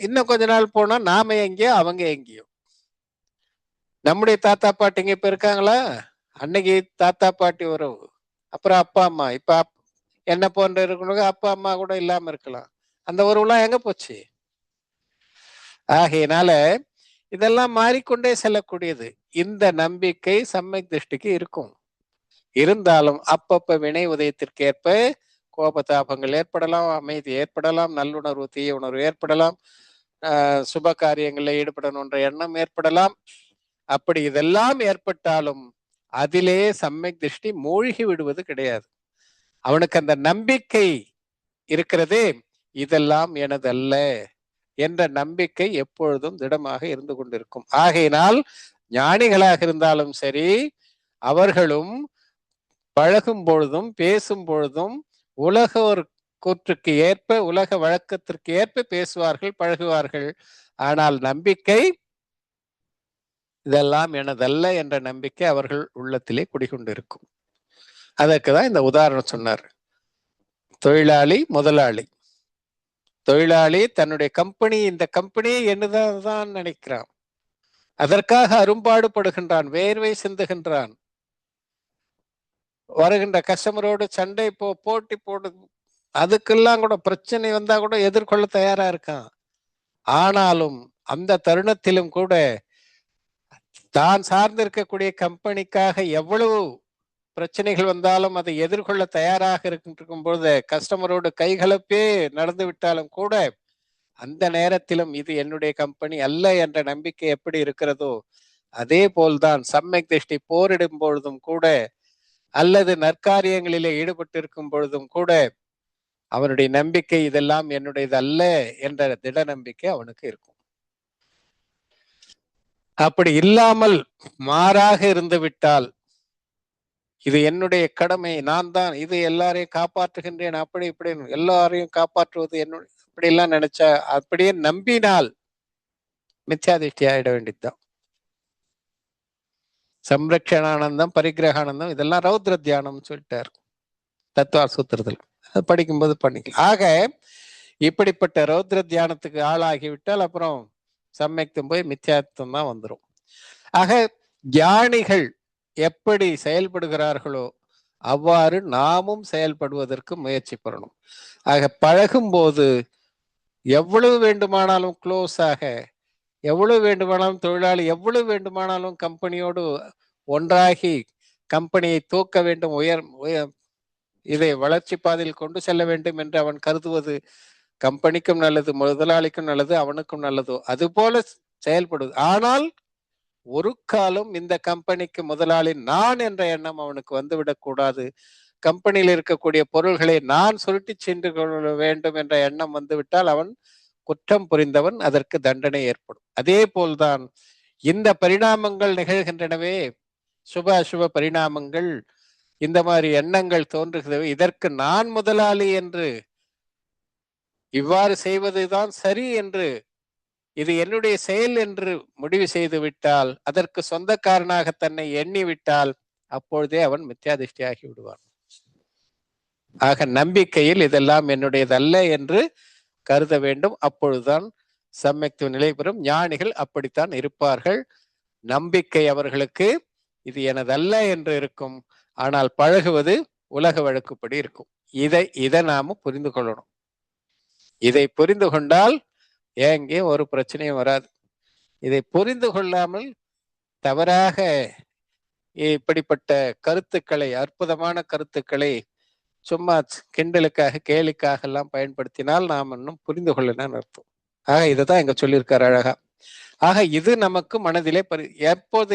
இன்னும் கொஞ்ச நாள் போனா நாம எங்கேயோ அவங்க எங்கேயோ. நம்முடைய தாத்தா பாட்டிங்க இப்ப இருக்காங்களா? அன்னைக்கு தாத்தா பாட்டி உறவு, அப்புறம் அப்பா அம்மா. இப்ப என்ன போன்ற இருக்கணும், அப்பா அம்மா கூட இல்லாம இருக்கலாம். அந்த உறவுலாம் எங்க போச்சு? ஆகையினால இதெல்லாம் மாறிக்கொண்டே செல்லக்கூடியது. இந்த நம்பிக்கை சம்மக் திருஷ்டிக்கு இருக்கும். இருந்தாலும் அப்பப்ப வினை உதயத்திற்கேற்ப கோபதாபங்கள் ஏற்படலாம், அமைதி ஏற்படலாம், நல்லுணர்வு தீய உணர்வு ஏற்படலாம், சுப காரியங்களில் ஈடுபடணுன்ற எண்ணம் ஏற்படலாம். அப்படி இதெல்லாம் ஏற்பட்டாலும் அதிலே சம்மக் திருஷ்டி மூழ்கி விடுவது கிடையாது. அவனுக்கு அந்த நம்பிக்கை இருக்கிறதே, இதெல்லாம் எனதல்ல என்ற நம்பிக்கை எப்பொழுதும் திடமாக இருந்து கொண்டிருக்கும். ஆகையினால் ஞானிகளாக இருந்தாலும் சரி, அவர்களும் பழகும் பொழுதும் பேசும் பொழுதும் உலகோர் கூற்றுக்கு ஏற்ப, உலக வழக்கத்திற்கு ஏற்ப பேசுவார்கள், பழகுவார்கள். ஆனால் நம்பிக்கை இதெல்லாம் எனதல்ல என்ற நம்பிக்கை அவர்கள் உள்ளத்திலே குடிகொண்டிருக்கும். அதற்குதான் இந்த உதாரணம் சொன்னார். தொழிலாளி, முதலாளி. தொழிலாளி தன்னுடைய கம்பெனி, இந்த கம்பெனி என்னதான் நினைக்கிறான், அதற்காக அரும்பாடுபடுகின்றான், வேர்வை சிந்துகின்றான். வருகின்ற கஸ்டமரோடு சண்டை போட்டி போடு, அதுக்கெல்லாம் கூட பிரச்சனை வந்தா கூட எதிர்கொள்ள தயாரா இருக்கான். ஆனாலும் அந்த தருணத்திலும் கூட தான் சார்ந்திருக்கக்கூடிய கம்பெனிக்காக எவ்வளவு பிரச்சனைகள் வந்தாலும் அதை எதிர்கொள்ள தயாராக இருக்கும் பொழுது, கஸ்டமரோடு கைகலப்பே நடந்து விட்டாலும் கூட அந்த நேரத்திலும் இது என்னுடைய கம்பெனி அல்ல என்ற நம்பிக்கை எப்படி இருக்கிறதோ, அதே போல்தான் சம்மக் திருஷ்டி போரிடும் பொழுதும் கூட, அல்லது நற்காரியங்களிலே ஈடுபட்டிருக்கும் பொழுதும் கூட அவனுடைய நம்பிக்கை இதெல்லாம் என்னுடையது அல்ல என்ற திட நம்பிக்கை அவனுக்கு இருக்கும். அப்படி இல்லாமல் மாறாக இருந்து விட்டால், இது என்னுடைய கடமை, நான் தான் இது எல்லாரையும் காப்பாற்றுகின்றேன், அப்படி இப்படி எல்லாரையும் காப்பாற்றுவது என்னுடைய, அப்படி எல்லாம் நினைச்சா, அப்படியே நம்பினால் மித்யாதிஷ்டி ஆயிட வேண்டியதுதான். சம்ரக்ஷணானந்தம், பரிகிரகானந்தம் இதெல்லாம் ரௌத்ர தியானம் சொல்லிட்டார் தத்துவ சூத்திரத்தில். அது படிக்கும்போது பண்ணிக்கலாம். ஆக இப்படிப்பட்ட ரௌத்ர தியானத்துக்கு ஆளாகிவிட்டால் அப்புறம் சமயத்தும் போய் மித்யாத்வம் தான் வந்துடும். ஆக ஞானிகள் எப்படி செயல்படுகிறார்களோ அவ்வாறு நாமும் செயல்படுவதற்கு முயற்சி பண்ணணும். ஆக பழகும்போது எவ்வளவு வேண்டுமானாலும் க்ளோஸாக, எவ்வளவு வேண்டுமானாலும் தொழிலாளி எவ்வளவு வேண்டுமானாலும் கம்பெனியோடு ஒன்றாகி கம்பெனியை தூக்க வேண்டும், இதை வளர்ச்சி பாதையில் கொண்டு செல்ல வேண்டும் என்று அவன் கருதுவது கம்பெனிக்கும் நல்லது, முதலாளிக்கும் நல்லது, அவனுக்கும் நல்லதோ அது போல செயல்படுவது. ஆனால் ஒரு காலம் இந்த கம்பெனிக்கு முதலாளி நான் என்ற எண்ணம் அவனுக்கு வந்துவிடக் கூடாது. கம்பெனியில் இருக்கக்கூடிய பொருள்களை நான் சுருட்டி சென்று கொள்ள வேண்டும் என்ற எண்ணம் வந்துவிட்டால் அவன் குற்றம் புரிந்தவன், அதற்கு தண்டனை ஏற்படும். அதே போல்தான் இந்த பரிணாமங்கள் நிகழ்கின்றனவே, சுப அசுப பரிணாமங்கள், இந்த மாதிரி எண்ணங்கள் தோன்றுகிறது. இதற்கு நான் முதலாளி என்று, இவ்வாறு செய்வதுதான் சரி என்று, இது என்னுடைய செயல் என்று முடிவு செய்து விட்டால், அதற்கு சொந்தக்காரனாக தன்னை எண்ணி விட்டால் அப்பொழுதே அவன் மித்யாதிஷ்டியாகி விடுவான். ஆக நம்பிக்கையில் இதெல்லாம் என்னுடையதல்ல என்று கருத வேண்டும். அப்பொழுதுதான் சமயத்துவ நிலை பெறும். ஞானிகள் அப்படித்தான் இருப்பார்கள். நம்பிக்கை அவர்களுக்கு இது எனதல்ல என்று இருக்கும். ஆனால் பழகுவது உலக வழக்குப்படி இருக்கும். இதை நாம புரிந்து கொள்ளணும். இதை புரிந்து கொண்டால் எங்கேயும் ஒரு பிரச்சனையும் வராது. இதை புரிந்து கொள்ளாமல் தவறாக இப்படிப்பட்ட கருத்துக்களை, அற்புதமான கருத்துக்களை சும்மா கிண்டலுக்காக கேலிக்காக எல்லாம் பயன்படுத்தினால் நாம் இன்னும் புரிந்து கொள்ளணும்னு அர்த்தம். ஆக இதைதான் இங்க சொல்லியிருக்காரு அழகா. ஆக இது நமக்கு மனதிலே எப்போது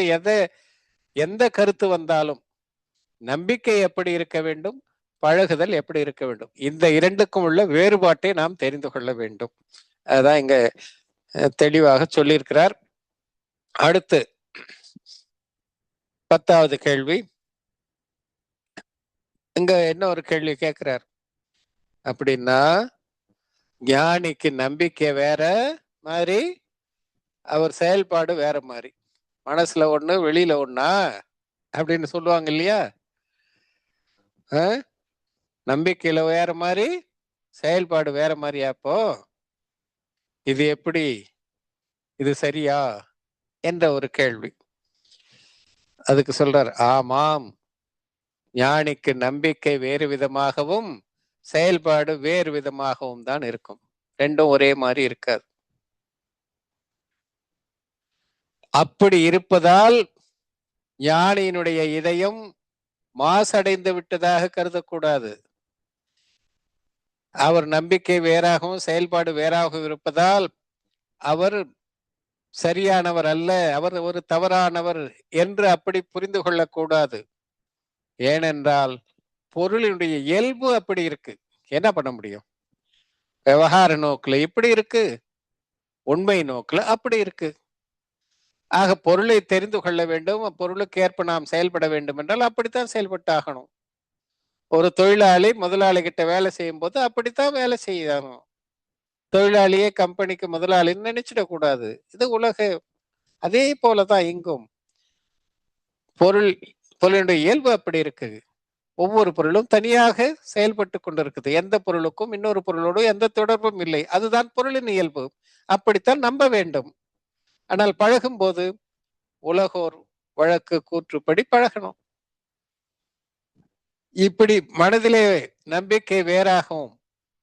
எந்த கருத்து வந்தாலும் நம்பிக்கை எப்படி இருக்க வேண்டும், பழகுதல் எப்படி இருக்க வேண்டும், இந்த இரண்டுக்கும் உள்ள வேறுபாட்டை நாம் தெரிந்து கொள்ள வேண்டும். அதுதான் இங்க தெளிவாக சொல்லியிருக்கிறார். அடுத்து 10வது கேள்வி. இங்க என்ன ஒரு கேள்வி கேட்கிறார் அப்படின்னா, ஞானிக்கு நம்பிக்கை வேற மாதிரி, அவர் செயல்பாடு வேற மாதிரி. மனசுல ஒண்ணு வெளியில ஒண்ணா அப்படின்னு சொல்லுவாங்க இல்லையா? நம்பிக்கையில வேற மாதிரி, செயல்பாடு வேற மாதிரியா? அப்போ இது எப்படி, இது சரியா என்ற ஒரு கேள்வி. அதுக்கு சொல்றார், ஆமாம், ஞானிக்கு நம்பிக்கை வேறு விதமாகவும் செயல்பாடு வேறு விதமாகவும் தான் இருக்கும். ரெண்டும் ஒரே மாதிரி இருக்காது. அப்படி இருப்பதால் ஞானியினுடைய இதயம் மாசடைந்து விட்டதாக கருதக்கூடாது. அவர் நம்பிக்கை வேறாகவும் செயல்பாடு வேறாகவும் இருப்பதால் அவர் சரியானவர் அல்ல, அவர் ஒரு தவறானவர் என்று அப்படி புரிந்து கொள்ளக்கூடாது. ஏனென்றால் பொருளினுடைய இயல்பு அப்படி இருக்கு. என்ன பண்ண முடியும்? விவகார நோக்குல இப்படி இருக்கு, உண்மை நோக்குல அப்படி இருக்கு. ஆக பொருளை தெரிந்து கொள்ள வேண்டும், பொருளுக்கு ஏற்ப நாம் செயல்பட வேண்டும் என்றால் அப்படித்தான் செயல்பட்டு ஆகணும். ஒரு தொழிலாளி முதலாளி கிட்ட வேலை செய்யும் போது அப்படித்தான் வேலை செய்யணும். தொழிலாளியே கம்பெனிக்கு முதலாளின்னு நினைச்சிடக்கூடாது. இது உலக. அதே போலதான் இங்கும் பொருளுடைய இயல்பு அப்படி இருக்கு. ஒவ்வொரு பொருளும் தனியாக செயல்பட்டு கொண்டிருக்குது. எந்த பொருளுக்கும் இன்னொரு பொருளோடு எந்த தொடர்பும் இல்லை. அதுதான் பொருளின் இயல்பு. அப்படித்தான் நம்ப வேண்டும். ஆனால் பழகும் போது உலகோர் வழக்கு கூற்றுப்படி பழகணும். இப்படி மனதிலே நம்பிக்கை வேறாகவும்,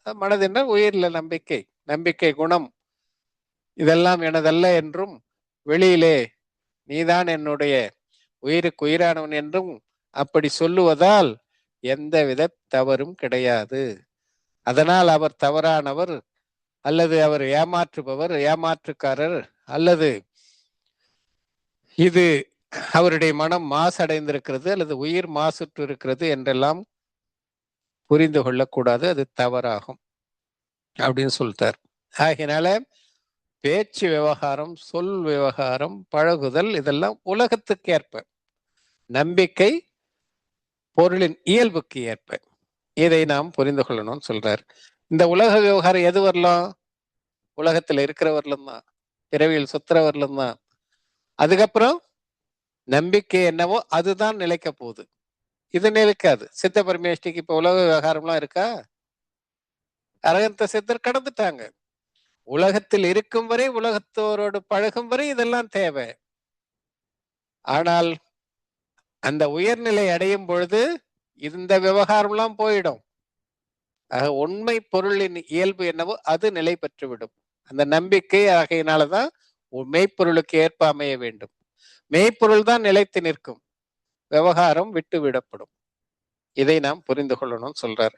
மனதின உயிரில நம்பிக்கை, நம்பிக்கை குணம் இதெல்லாம் எனதல்ல என்றும், வெளியிலே நீதான் என்னுடைய உயிருக்கு உயிரானவன் என்றும் அப்படி சொல்லுவதால் எந்தவித தவறும் கிடையாது. அதனால் அவர் தவறானவர் அல்லது அவர் ஏமாற்றுபவர், ஏமாற்றுக்காரர், அல்லது இது அவருடைய மனம் மாசடைந்திருக்கிறது அல்லது உயிர் மாசுற்று இருக்கிறது என்றெல்லாம் புரிந்து கொள்ளக்கூடாது. அது தவறாகும் அப்படின்னு சொல்லிட்டார். ஆகினால பேச்சு விவகாரம், சொல் விவகாரம், பழகுதல் இதெல்லாம் உலகத்துக்கு ஏற்ப, நம்பிக்கை பொருளின் இயல்புக்கு ஏற்ப. இதை நாம் புரிந்து கொள்ளணும்னு சொல்றார். இந்த உலக விவகாரம் எது வரலாம்? உலகத்துல இருக்கிறவர்களும் தான், பிறவியில் சுத்துறவர்களும் தான். அதுக்கப்புறம் நம்பிக்கை என்னவோ அதுதான் நிலைக்க போகுது. இது நிலைக்காது. சித்த பரமேஷ்டிக்கு இப்ப உலக விவகாரம்லாம் இருக்கா? அரகந்த சித்தர் கடந்துட்டாங்க. உலகத்தில் இருக்கும் வரை, உலகத்தோரோடு பழகும் வரை இதெல்லாம் தேவை. ஆனால் அந்த உயர்நிலை அடையும் பொழுது இந்த விவகாரம்லாம் போயிடும். உண்மை பொருளின் இயல்பு என்னவோ அது நிலை பெற்றுவிடும். அந்த நம்பிக்கை ஆகையினாலதான் மெய்ப்பொருளுக்கு ஏற்ப அமைய வேண்டும். மெய்ப்பொருள் தான் நிலைத்து நிற்கும், விவகாரம் விட்டு விடப்படும். இதை நாம் புரிந்து கொள்ளணும் சொல்றாரு.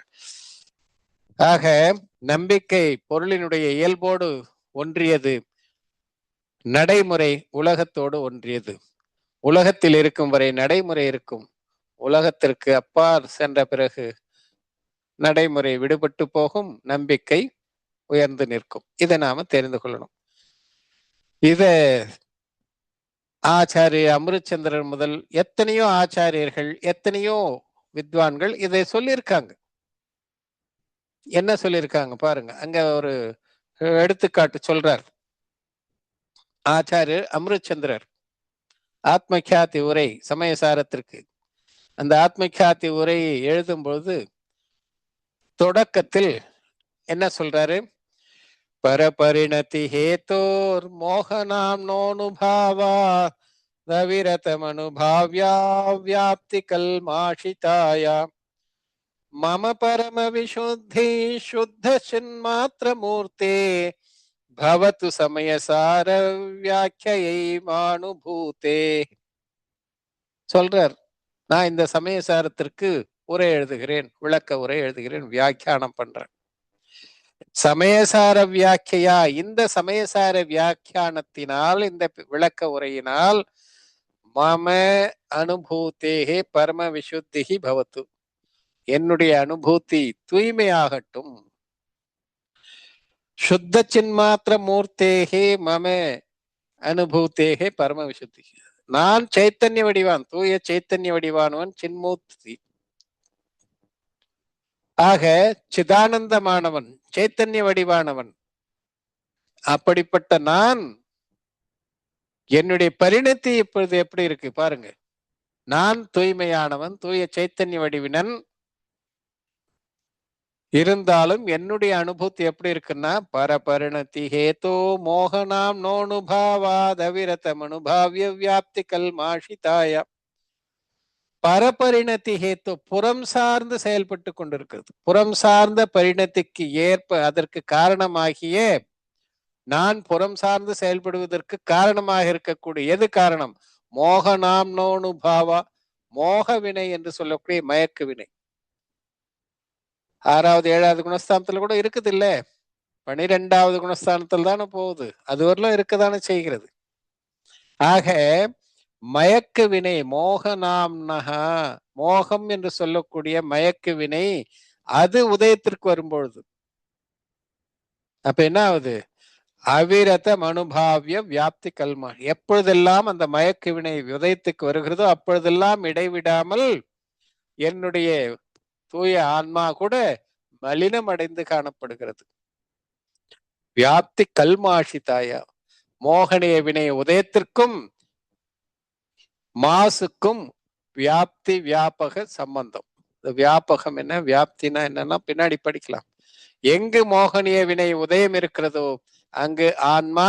ஆக நம்பிக்கை பொருளினுடைய இயல்போடு ஒன்றியது, நடைமுறை உலகத்தோடு ஒன்றியது. உலகத்தில் இருக்கும் வரை நடைமுறை இருக்கும், உலகத்திற்கு அப்பால் சென்ற பிறகு நடைமுறை விடுபட்டு போகும், நம்பிக்கை உயர்ந்து நிற்கும். இதை நாம தெரிந்து கொள்ளணும். இத ஆச்சாரிய அமிர்தச்சந்திரன் முதல் எத்தனையோ ஆச்சாரியர்கள், எத்தனையோ வித்வான்கள் இதை சொல்லியிருக்காங்க. என்ன சொல்லியிருக்காங்க பாருங்க. அங்க ஒரு எடுத்துக்காட்டு சொல்றார் ஆச்சாரியர் அமிர்தச்சந்திரர். ஆத்மகியாதி உரை சமயசாரத்திற்கு. அந்த ஆத்மகியாதி உரையை எழுதும் பொழுது தொடக்கத்தில் என்ன சொல்றாரு? பரபரிணதி ஹேதோர் மோகனாம் நோனுபாவா தவிரதமனுபாவ்யா வியாப்தி கல்மாஷிதாயா மம பரம விசுத்தி சுத்த சின்மாத்திர மூர்த்தே பவத்து சமயசார வியாக்கியை மானுபூதே சொல்றார். நான் இந்த சமயசாரத்திற்கு உரை எழுதுகிறேன், விளக்க உரை எழுதுகிறேன், வியாக்கியானம் பண்றேன். சமயசார வியாக்கியா, இந்த சமயசார வியாக்கியானத்தினால், இந்த விளக்க உரையினால் மம அனுபூதேகே பரம விசுத்திகி பவத்து, என்னுடைய அனுபூதி தூய்மையாகட்டும். சுத்த சின்மாத்திர மூர்த்தேகே மம அனுபூதேகே பரம விசுத்தி. நான் சைத்தன்ய வடிவான், தூய சைத்தன்ய வடிவானவன், சின்மூர்த்தி. ஆக சிதானந்தமானவன், சைத்தன்ய வடிவானவன். அப்படிப்பட்ட நான், என்னுடைய பரிணத்தி இப்பொழுது எப்படி இருக்கு பாருங்க. நான் தூய்மையானவன், தூய சைத்தன்ய வடிவினன். இருந்தாலும் என்னுடைய அனுபூதி எப்படி இருக்குன்னா, பரபரிணதி ஹேதோ மோகனாம் நோனுபாவாதவிரதம் அனுபாவிய வியாப்தி கல்மாஷிதாய. பரபரிணதி ஹேத்து, புறம் சார்ந்து செயல்பட்டு கொண்டிருக்கிறது. புறம் சார்ந்த பரிணத்திக்கு ஏற்ப, அதற்கு காரணமாகிய நான் புறம் சார்ந்து செயல்படுவதற்கு காரணமாக இருக்கக்கூடிய எது காரணம்? மோகனாம் நோனுபாவா, மோக வினை என்று சொல்லக்கூடிய மயக்கு வினை. 6வது 7வது குணஸ்தானத்துல கூட இருக்குது இல்ல, 12வது குணஸ்தானத்தில் தானே போகுது, அது வரலாம் இருக்கதானே செய்கிறது. ஆக மயக்கு வினை, மோகனாம்னஹா, மோகம் என்று சொல்லக்கூடிய மயக்கு வினை, அது உதயத்திற்கு வரும்பொழுது அப்ப என்ன ஆகுது? அவிரத அனுபாவிய வியாப்தி கல்மா. எப்பொழுதெல்லாம் அந்த மயக்கு வினை உதயத்துக்கு வருகிறதோ அப்பொழுதெல்லாம் இடைவிடாமல் என்னுடைய தூய ஆன்மா கூட மலினம் அடைந்து காணப்படுகிறது. வியாப்தி கல்மாஷிதாயா, மோகனிய வினை உதயத்திற்கும் மாசுக்கும் வியாப்தி வியாபக சம்பந்தம். வியாபகம் என்ன, வியாப்தினா என்னன்னா பின்னாடி படிக்கலாம். எங்கு மோகனிய வினை உதயம் இருக்கிறதோ அங்கு ஆன்மா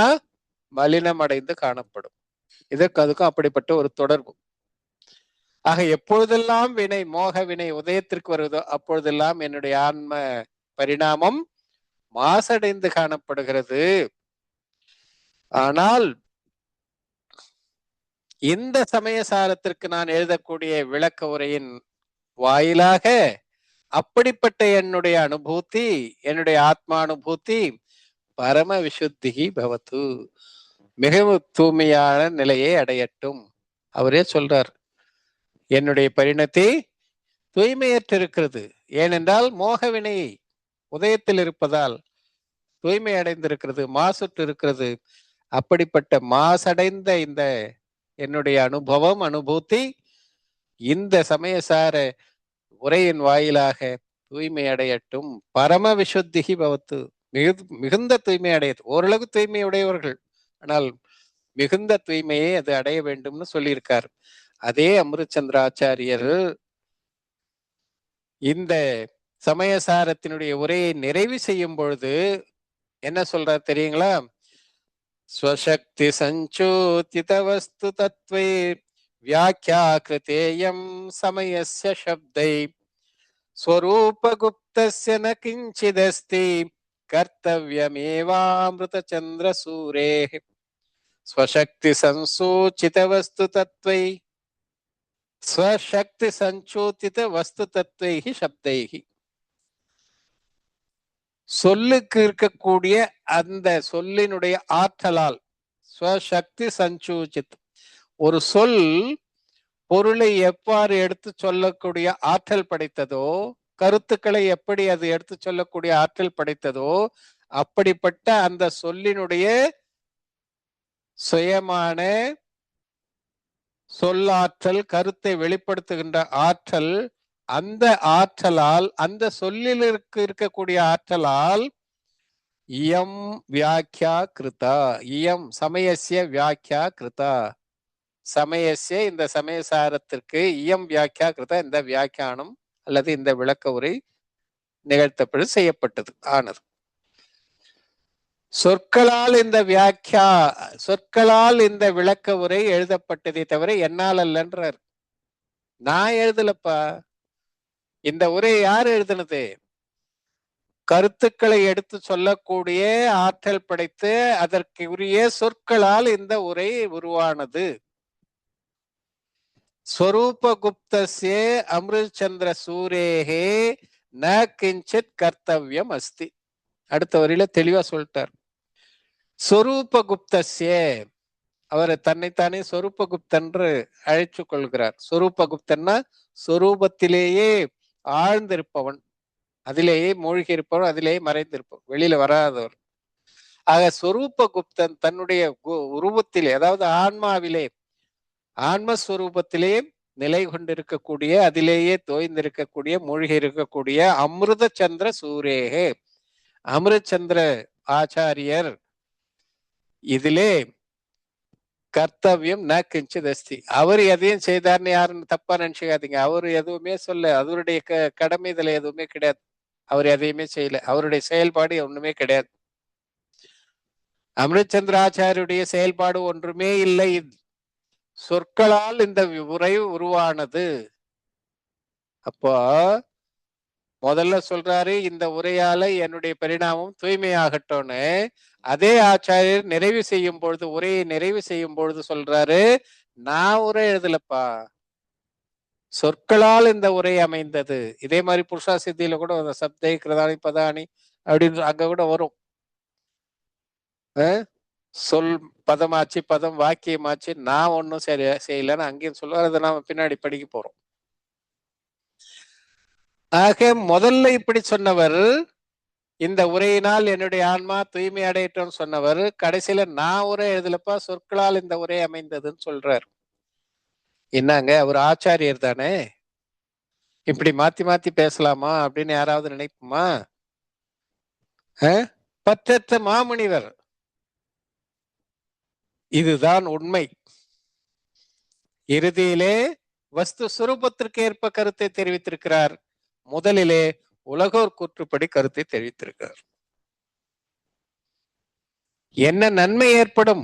மலினம் அடைந்து காணப்படும். இதற்கு அதுக்கும் அப்படிப்பட்ட ஒரு தொடர்பு. ஆக எப்பொழுதெல்லாம் வினை, மோக வினை உதயத்திற்கு வருவதோ அப்பொழுதெல்லாம் என்னுடைய ஆன்ம பரிணாமம் மாசடைந்து காணப்படுகிறது. ஆனால் இந்த சமயசாரத்திற்கு நான் எழுதக்கூடிய விளக்க உரையின் வாயிலாக அப்படிப்பட்ட என்னுடைய அனுபூதி, என்னுடைய ஆத்மானுபூதி பரம விசுத்திகி பவத்து, மிகவும் தூய்மையான நிலையை அடையட்டும். அவரே சொல்றார், என்னுடைய பரிணத்தி தூய்மையற்று இருக்கிறது. ஏனென்றால் மோகவினை உதயத்தில் இருப்பதால் தூய்மை அடைந்திருக்கிறது, மாசுற்று இருக்கிறது. அப்படிப்பட்ட மாசடைந்த இந்த என்னுடைய அனுபவம், அனுபூதி இந்த சமயசார உரையின் வாயிலாக தூய்மை அடையட்டும். பரம விசுத்திகி பவத்து, மிகுந்த தூய்மை அடைய. ஓரளவு தூய்மை உடையவர்கள், ஆனால் மிகுந்த தூய்மையை அது அடைய வேண்டும்னு சொல்லியிருக்கார். அதே அமிர்தச்சந்திராச்சாரியர் இந்த சமயசாரத்தினுடைய உரையை நிறைவு செய்யும் பொழுது என்ன சொல்றார் தெரியுங்களா? ஸ்வசக்தி சஞ்சோதித வஸ்து தத்வே வியாக்கியா கிருதேயம் சமயஸ்ய சப்தை ஸ்வரூபகுப்தஸ்ய ந கிஞ்சிதஸ்தி கர்த்தவ்யமேவாமிருதச்சந்திர சூரேஹ ஸ்வசக்தி சஞ்சோதித வஸ்து தத்வை ஸ்வசக்தி சஞ்சோதித வஸ்து தத்வைஹி சப்தைஹி. சொல்லுக்கு இருக்கக்கூடிய அந்த சொல்லினுடைய ஆற்றலால் ஸ்வசக்தி சஞ்சூச்சித், ஒரு சொல் பொருளை எவ்வாறு எடுத்து சொல்லக்கூடிய ஆற்றல் படைத்ததோ, கருத்துக்களை எப்படி அது எடுத்து சொல்லக்கூடிய ஆற்றல் படைத்ததோ, அப்படிப்பட்ட அந்த சொல்லினுடைய சுயமான சொல்லாற்றல், கருத்தை வெளிப்படுத்துகின்ற ஆற்றல், அந்த ஆற்றலால், அந்த சொல்லில் இருக்கக்கூடிய ஆற்றலால் இயம் வியாக்கியா கிருதா, இயம் சமயஸ்ய வியாக்கியா கிருதா, சமயஸ்ய இந்த சமயசாரத்திற்கு இயம் வியாக்கியா கிருதா, இந்த வியாக்கியானம் அல்லது இந்த விளக்க உரை நிகழ்த்தப்படு செய்யப்பட்டது ஆனது. சொற்களால் இந்த வியாக்கியா, சொற்களால் இந்த விளக்க உரை எழுதப்பட்டதை தவிர என்னால் அல்லன்றார். நான் எழுதலப்பா. இந்த உரை யார் எழுதினது? கருத்துக்களை எடுத்து சொல்லக்கூடிய ஆற்றல் படைத்து அதற்கு உரிய சொற்களால் இந்த உரை உருவானது. ஸ்வரூபகுப்தஸ்ய அமிர்தச்சந்திர சூரேஹே ந கிஞ்சித் கர்த்தவ்யம் அஸ்தி. அடுத்த வரியில தெளிவா சொல்லிட்டார். ஸ்வரூபகுப்தஸ்ய, அவர் தன்னைத்தானே ஸ்வரூபகுப்தன்று அழைச்சு கொள்கிறார். ஸ்வரூபகுப்தன்னா ஸ்வரூபத்திலேயே ஆழ்ந்திருப்பவன், அதிலேயே மூழ்கி இருப்பவன், அதிலேயே மறைந்திருப்பவன், வெளியில வராதவர். ஆக ஸ்வரூபகுப்தன் தன்னுடைய உருவத்திலே, அதாவது ஆன்மாவிலே, ஆன்மஸ்வரூபத்திலே நிலை கொண்டிருக்கக்கூடிய, அதிலேயே தோய்ந்திருக்கக்கூடிய, மூழ்கி இருக்கக்கூடிய அமிர்தச்சந்திர சூரேகே, அமிர்தச்சந்திர ஆச்சாரியர் இதிலே கர்த்தவியம் ந கிஞ்சிதஸ்தி, அவர் எதையும் செய்தார்னு யாருன்னு தப்பா நினைச்சுக்காதீங்க. அவர் எதுவுமே சொல்ல, அவருடைய கடமை இதுல எதுவுமே கிடையாது. அவர் எதையுமே செய்யல, அவருடைய செயல்பாடு ஒண்ணுமே கிடையாது. அமிர்தச்சந்திராச்சாரியுடைய செயல்பாடு ஒன்றுமே இல்லை. சொற்களால் இந்த உரை உருவானது. அப்போ முதல்ல சொல்றாரு, இந்த உரையால என்னுடைய பரிணாமம் தூய்மையாகட்டும்னு. அதே ஆச்சாரியர் நிறைவு செய்யும் பொழுது, உரையை நிறைவு செய்யும் பொழுது சொல்றாரு, நான் உரை எழுதலப்பா, சொற்களால் இந்த உரை அமைந்தது. இதே மாதிரி புருஷா சித்தியில கூட சப்தை கிருதானி பதானி அப்படின்னு அங்க கூட வரும். சொல் பதமாச்சு, பதம் வாக்கியமாச்சு, நான் ஒன்னும் சரியா செய்யலன்னு அங்கேயும் சொல்லுவார். அதை நாம பின்னாடி படிக்க போறோம். ஆக முதல்ல இப்படி சொன்னவர், இந்த உரையினால் என்னுடைய ஆன்மா தூய்மை அடையட்டும் சொன்னவர், கடைசியில நான் உரை எழுதலப்பா, சொற்களால் இந்த உரை அமைந்ததுன்னு சொல்றார். என்னங்க, அவர் ஆச்சாரியர் தானே, இப்படி மாத்தி மாத்தி பேசலாமா அப்படின்னு யாராவது நினைப்புமா? பற்றற்ற மாமுனிவர். இதுதான் உண்மை. இறுதியிலே வஸ்து சுரூபத்திற்கு ஏற்ப கருத்தை தெரிவித்திருக்கிறார். முதலிலே உலகோர் கூற்றுப்படி கருத்தை தெரிவித்திருக்கிறார். என்ன நன்மை ஏற்படும்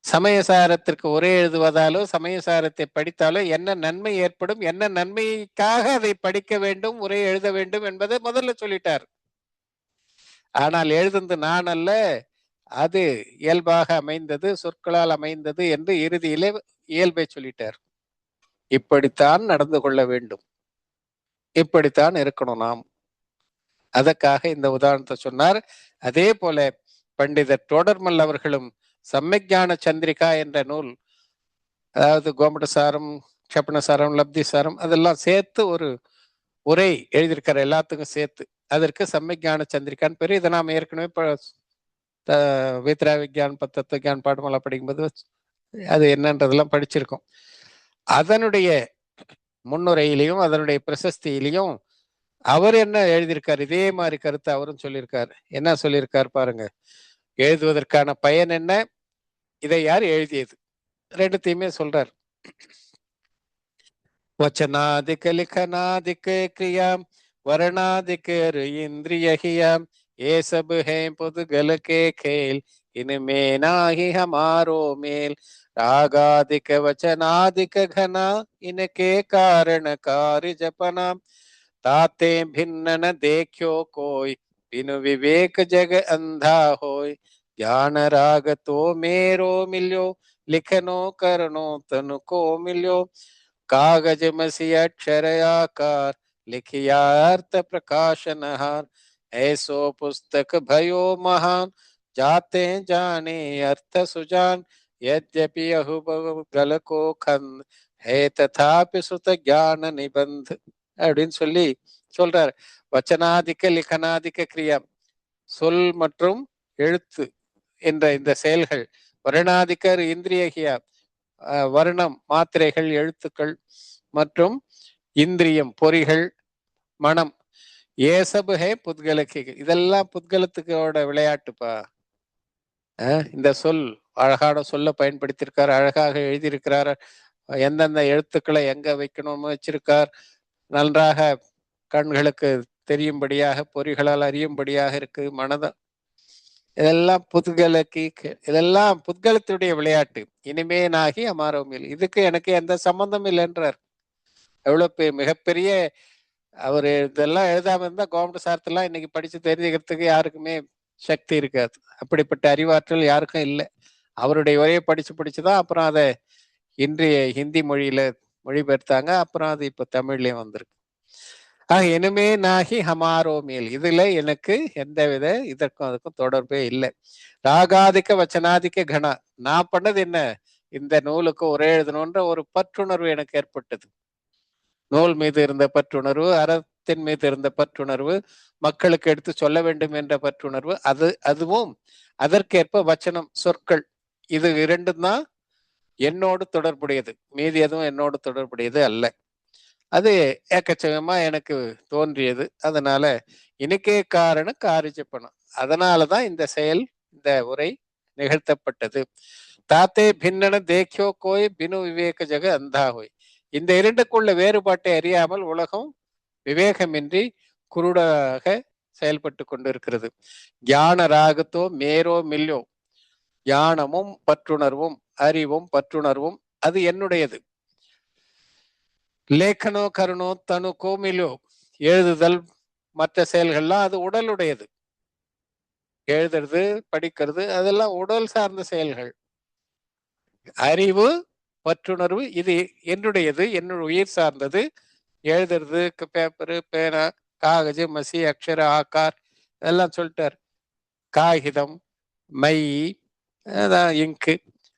சமயசாரத்திற்கு உரை எழுதுவதாலோ சமயசாரத்தை படித்தாலோ என்ன நன்மை ஏற்படும், என்ன நன்மைக்காக அதை படிக்க வேண்டும், உரை எழுத வேண்டும் என்பதை முதல்ல சொல்லிட்டார். ஆனால் எழுதுந்து நான் அல்ல, அது இயல்பாக அமைந்தது, சொற்களால் அமைந்தது என்று இறுதியிலே இயல்பை சொல்லிட்டார். இப்படித்தான் நடந்து கொள்ள வேண்டும், இப்படித்தான் இருக்கணும் நாம். அதற்காக இந்த உதாரணத்தை சொன்னார். அதே போல பண்டிதர் தோடர்மல் அவர்களும் சம்யக்ஞான சந்திரிகா என்ற நூல், அதாவது கோமடசாரம், க்ஷபணசாரம், லப்திசாரம் அதெல்லாம் சேர்த்து ஒரு உரை எழுதியிருக்காரு, எல்லாத்துக்கும் சேர்த்து. அதற்கு சம்யக்ஞான சந்திரிகான்னு பேரு. இதை நாம் ஏற்கனவே வீத்ரா விக்யான் தத்துவ விக்யான் பாடமாலா படிக்கும்போது அது என்னன்றதெல்லாம் படிச்சிருக்கோம். அதனுடைய முன்னுரையிலையும் அதனுடைய பிரசஸ்தியிலையும் அவர் என்ன எழுதியிருக்கார், இதே மாதிரி கருத்தை அவரும் சொல்லியிருக்கார். என்ன சொல்லியிருக்கார் பாருங்க. எழுதுவதற்கான பயன் என்ன, இதை யார் எழுதியது? ரெண்டுத்தையுமே சொல்றார். वचनादिक लिखनादिक क्रिया वर्णादिक इंद्रिय हिया ये सब है पुद्गल के खेल इनमें ना ही हमारो मेल रागादिक वचनादिक घना इनके कारण कार्य जपना ताते भिन्न न देखो कोई बिनु विवेक जग अंधा होय ज्ञान राग तो मेरो मिल्यो लिखनो करनो तनु को मिल्यो कागज मसी अक्षर आकार लिखिया अर्थ प्रकाशन हार ऐसो पुस्तक भयो महान जाते जाने अर्थ सुजान यद्यपि अहुबल को खंड है तथापि सुत ज्ञान निबंध அப்படின்னு சொல்லி சொல்றார். வச்சனாதிக்க லிखनाதிக்க கிரியா, சொல் மற்றும் எழுத்து என்ற இந்த செயல்கள், வருணாதிக்கர் இந்திரியகியா, வருணம் மாத்திரைகள் எழுத்துக்கள், மற்றும் இந்திரியம் பொறிகள், மனம், ஏசபு ஹே புத்கலக்கு, இதெல்லாம் புத்கலத்துக்கோட விளையாட்டுப்பா. இந்த சொல் அழகான சொல்ல பயன்படுத்தியிருக்கார், அழகாக எழுதியிருக்கிறார், எந்தெந்த எழுத்துக்களை எங்க வைக்கணும்னு வச்சிருக்கார், நன்றாக கண்களுக்கு தெரியும்படியாக பொறிகளால் அறியும்படியாக இருக்கு மனத. இதெல்லாம் புத்கலக்கு, இதெல்லாம் புத்கலத்துடைய விளையாட்டு. இனிமே நாகி அமாரோமில், இதுக்கு எனக்கு எந்த சம்பந்தம் இல்லைன்றார். எவ்வளவு மிகப்பெரிய அவர் இதெல்லாம் எழுதாம இருந்தா கவர்மெண்ட் சார்த்தெல்லாம் இன்னைக்கு படிச்சு தெரிஞ்சுக்கிறதுக்கு யாருக்குமே சக்தி இருக்காது. அப்படிப்பட்ட அறிவாற்றல் யாருக்கும் இல்லை. அவருடைய உரையை படிச்சுதான் அப்புறம் அதை இன்றைய ஹிந்தி மொழியில மொழிபெயர்த்தாங்க. அப்புறம் அது இப்ப தமிழ்லயும் வந்திருக்கு. இனிமே நாகி ஹமாரோ மேல், இதுல எனக்கு எந்தவித இதற்கும் அதுக்கும் தொடர்பே இல்லை. ராகாதிக்க வச்சனாதிக்க கணா, நான் பண்ணது என்ன, இந்த நூலுக்கு உரை எழுதணுன்ற ஒரு பற்றுணர்வு எனக்கு ஏற்பட்டது. நூல் மீது இருந்த பற்றுணர்வு, அறத்தின் மீது இருந்த பற்றுணர்வு, மக்களுக்கு எடுத்து சொல்ல வேண்டும் என்ற பற்றுணர்வு, அதுவும் அதற்கேற்ப வச்சனம், சொற்கள், இது இரண்டும் தான் என்னோடு தொடர்புடையது. மீதி எதுவும் என்னோடு தொடர்புடையது அல்ல. அது ஏக்கச்சக்கமா எனக்கு தோன்றியது. அதனால இனிக்கே காரணம் காரிஜப்பணம், அதனாலதான் இந்த செயல், இந்த உரை நிகழ்த்தப்பட்டது. தாத்தே பின்னன தேக்கியோ கோய் பினு விவேக ஜக அந்தா ஹோய், இந்த இரண்டுக்குள்ள வேறுபாட்டை அறியாமல் உலகம் விவேகமின்றி குருடாக செயல்பட்டு கொண்டிருக்கிறது. ஞான ராகத்தோ மேரோ மில்யோ, ஞானமும் பற்றுணர்வும் அறிவும் பற்றுணர்வும் அது என்னுடையது. லேக்கனோ கருணோ தனு கோமிலோ, எழுதுதல் மற்ற செயல்கள்லாம் அது உடலுடையது. எழுதுறது படிக்கிறது அதெல்லாம் உடல் சார்ந்த செயல்கள். அறிவு பற்றுணர்வு இது என்னுடையது, என்னுடைய உயிர் சார்ந்தது. எழுதுறது பேப்பரு, பேனா, காகஜு, மசி, அக்ஷர, ஆக்கார் இதெல்லாம் சொல்லிட்டார். காகிதம், மை, அதான் இங்கு,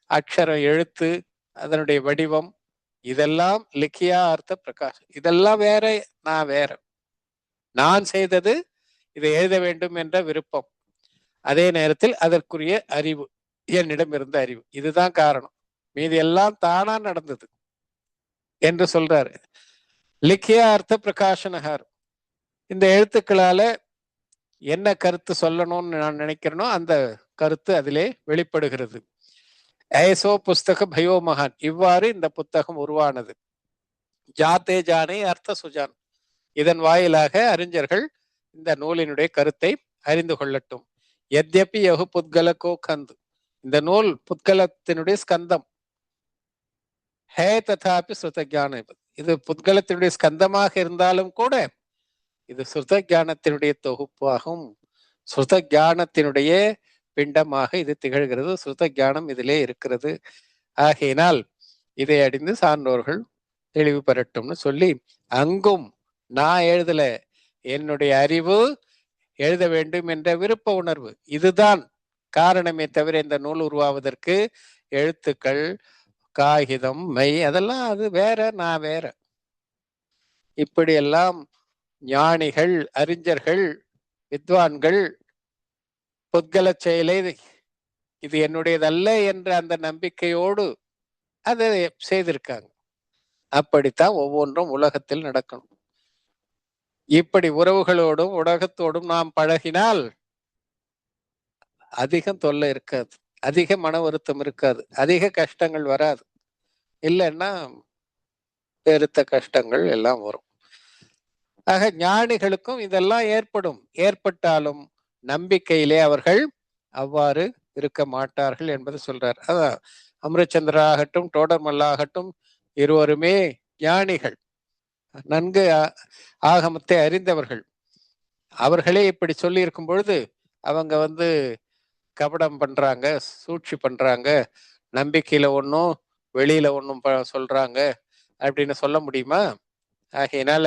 அக்ஷரம் எழுத்து, அதனுடைய வடிவம், இதெல்லாம் லிக்கியா அர்த்த பிரகாஷ், இதெல்லாம் வேற, நான் வேற. நான் செய்தது இதை எழுத வேண்டும் என்ற விருப்பம், அதே நேரத்தில் அதற்குரிய அறிவு, என்னிடம் இருந்த அறிவு, இதுதான் காரணம். மீதி எல்லாம் தானா நடந்தது என்று சொல்றாரு. லிக்கியா அர்த்த பிரகாஷனஹார், இந்த எழுத்துக்களால என்ன கருத்து சொல்லணும்னு நான் நினைக்கிறேனோ அந்த கருத்து அதிலே வெளிப்படுகிறது. ஐசோ புஸ்தக பயோ மகான், இவ்வாறு இந்த புத்தகம் உருவானது. ஜாத்தே ஜானே அர்த்த சுஜான், இதன் வாயிலாக அறிஞர்கள் இந்த நூலினுடைய கருத்தை அறிந்து கொள்ளட்டும். எத்யபி யகு புத்கலகோ கந்து, இந்த நூல் புத்கலத்தினுடைய ஸ்கந்தம். ஹே ததாபி ஸ்ருத ஜான, இது புத்கலத்தினுடைய ஸ்கந்தமாக இருந்தாலும் கூட இது ஸ்ருத ஞானத்தினுடைய தொகுப்பாகும். ஸ்ருத ஞானத்தினுடைய பிண்டமாக இது திகழ்கிறது. ஸ்ருத ஞானம் இதிலே இருக்கிறது. ஆகையினால் இதை அடிந்து சான்றோர்கள் தெளிவு பெறட்டும்னு சொல்லி, அங்கும் நான் எழுதல, என்னுடைய அறிவு எழுத வேண்டும் என்ற விருப்ப உணர்வு, இதுதான் காரணமே தவிர இந்த நூல் உருவாவதற்கு எழுத்துக்கள், காகிதம், மை அதெல்லாம் அது வேற, நான் வேற. இப்படியெல்லாம் ஞானிகள், அறிஞர்கள், வித்வான்கள் புத்கல செயலை இது என்னுடையதல்ல என்ற அந்த நம்பிக்கையோடு அதை செய்திருக்காங்க. அப்படித்தான் ஒவ்வொன்றும் உலகத்தில் நடக்கணும். இப்படி உறவுகளோடும் உலகத்தோடும் நாம் பழகினால் அதிகம் தொல்லை இருக்காது. அதிக மன வருத்தம் இருக்காது, அதிக கஷ்டங்கள் வராது. இல்லைன்னா பெருத்த கஷ்டங்கள் எல்லாம் வரும். ஆக ஞானிகளுக்கும் இதெல்லாம் ஏற்படும். ஏற்பட்டாலும் நம்பிக்கையிலே அவர்கள் அவ்வாறு இருக்க மாட்டார்கள் என்பது சொல்றார். அதான் அமிர்தச்சந்திரா ஆகட்டும், டோடர்மல்லா ஆகட்டும், இருவருமே ஞானிகள், நன்கு ஆகமத்தை அறிந்தவர்கள். அவர்களே இப்படி சொல்லி இருக்கும் பொழுது அவங்க கபடம் பண்றாங்க, சூழ்ச்சி பண்றாங்க, நம்பிக்கையில ஒன்றும் வெளியில ஒன்றும் சொல்றாங்க அப்படின்னு சொல்ல முடியுமா? ஆகையினால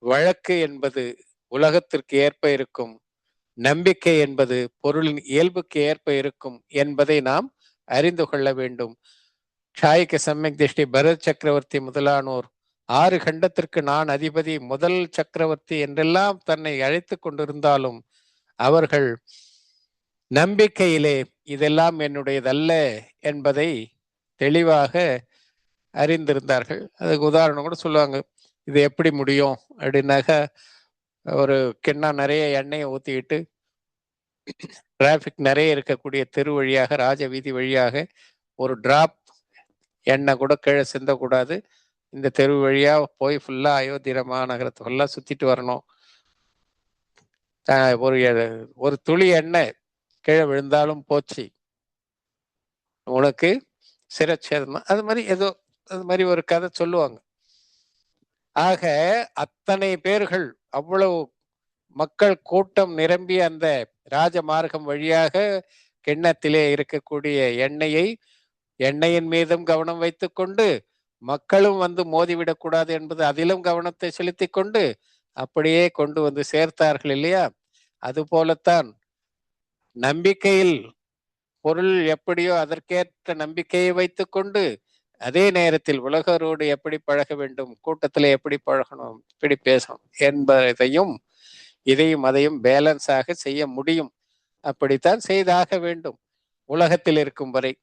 வழக்கு என்பது உலகத்திற்கு ஏற்ப இருக்கும், நம்பிக்கை என்பது பொருளின் இயல்புக்கு ஏற்ப இருக்கும் என்பதை நாம் அறிந்து கொள்ள வேண்டும். ஷாயிக்க சமயக் திருஷ்டி பரத் சக்கரவர்த்தி முதலானோர் 6 கண்டத்திற்கு நான் அதிபதி, முதல் சக்கரவர்த்தி என்றெல்லாம் தன்னை அழைத்து கொண்டிருந்தாலும் அவர்கள் நம்பிக்கையிலே இதெல்லாம் என்னுடையதல்ல என்பதை தெளிவாக அறிந்திருந்தார்கள். அதுக்கு உதாரணம் கூட சொல்லுவாங்க. இது எப்படி முடியும் அப்படின்னாக்க, ஒரு கிண்ணம் நிறைய எண்ணெயை ஊற்றிக்கிட்டு டிராஃபிக் நிறைய இருக்கக்கூடிய தெரு வழியாக, ராஜ வீதி வழியாக ஒரு டிராப் எண்ணெய் கூட கீழே சிந்தக்கூடாது. இந்த தெரு வழியா போய் ஃபுல்லா அயோத்தி மாநகரத்தை ஃபுல்லா சுத்திட்டு வரணும். ஒரு ஒரு துளி எண்ணெய் கீழே விழுந்தாலும் போச்சு, உனக்கு சிரச்சேதம். அது மாதிரி ஏதோ அது மாதிரி ஒரு கதை சொல்லுவாங்க. ஆக அத்தனை பேர்கள், அவ்வளவு மக்கள் கூட்டம் நிரம்பிய அந்த ராஜமார்க்கம் வழியாக கிண்ணத்திலே இருக்கக்கூடிய எண்ணெயின் மீதும் கவனம் வைத்துக் கொண்டு, மக்களும் மோதிவிடக்கூடாது என்பது அதிலும் கவனத்தை செலுத்தி கொண்டு அப்படியே கொண்டு சேர்த்தார்கள் இல்லையா? அது போலத்தான் நம்பிக்கையில் பொருள் எப்படியோ அதற்கேற்ற நம்பிக்கையை வைத்துக்கொண்டு, அதே நேரத்தில் உலகரோடு எப்படி பழக வேண்டும், கூட்டத்தில் எப்படி பழகணும், எப்படி பேசணும் என்பதையும் இதையும் அதையும் பேலன்ஸாக செய்ய முடியும். அப்படித்தான் செய்தாக வேண்டும் உலகத்தில் இருக்கும் வரை.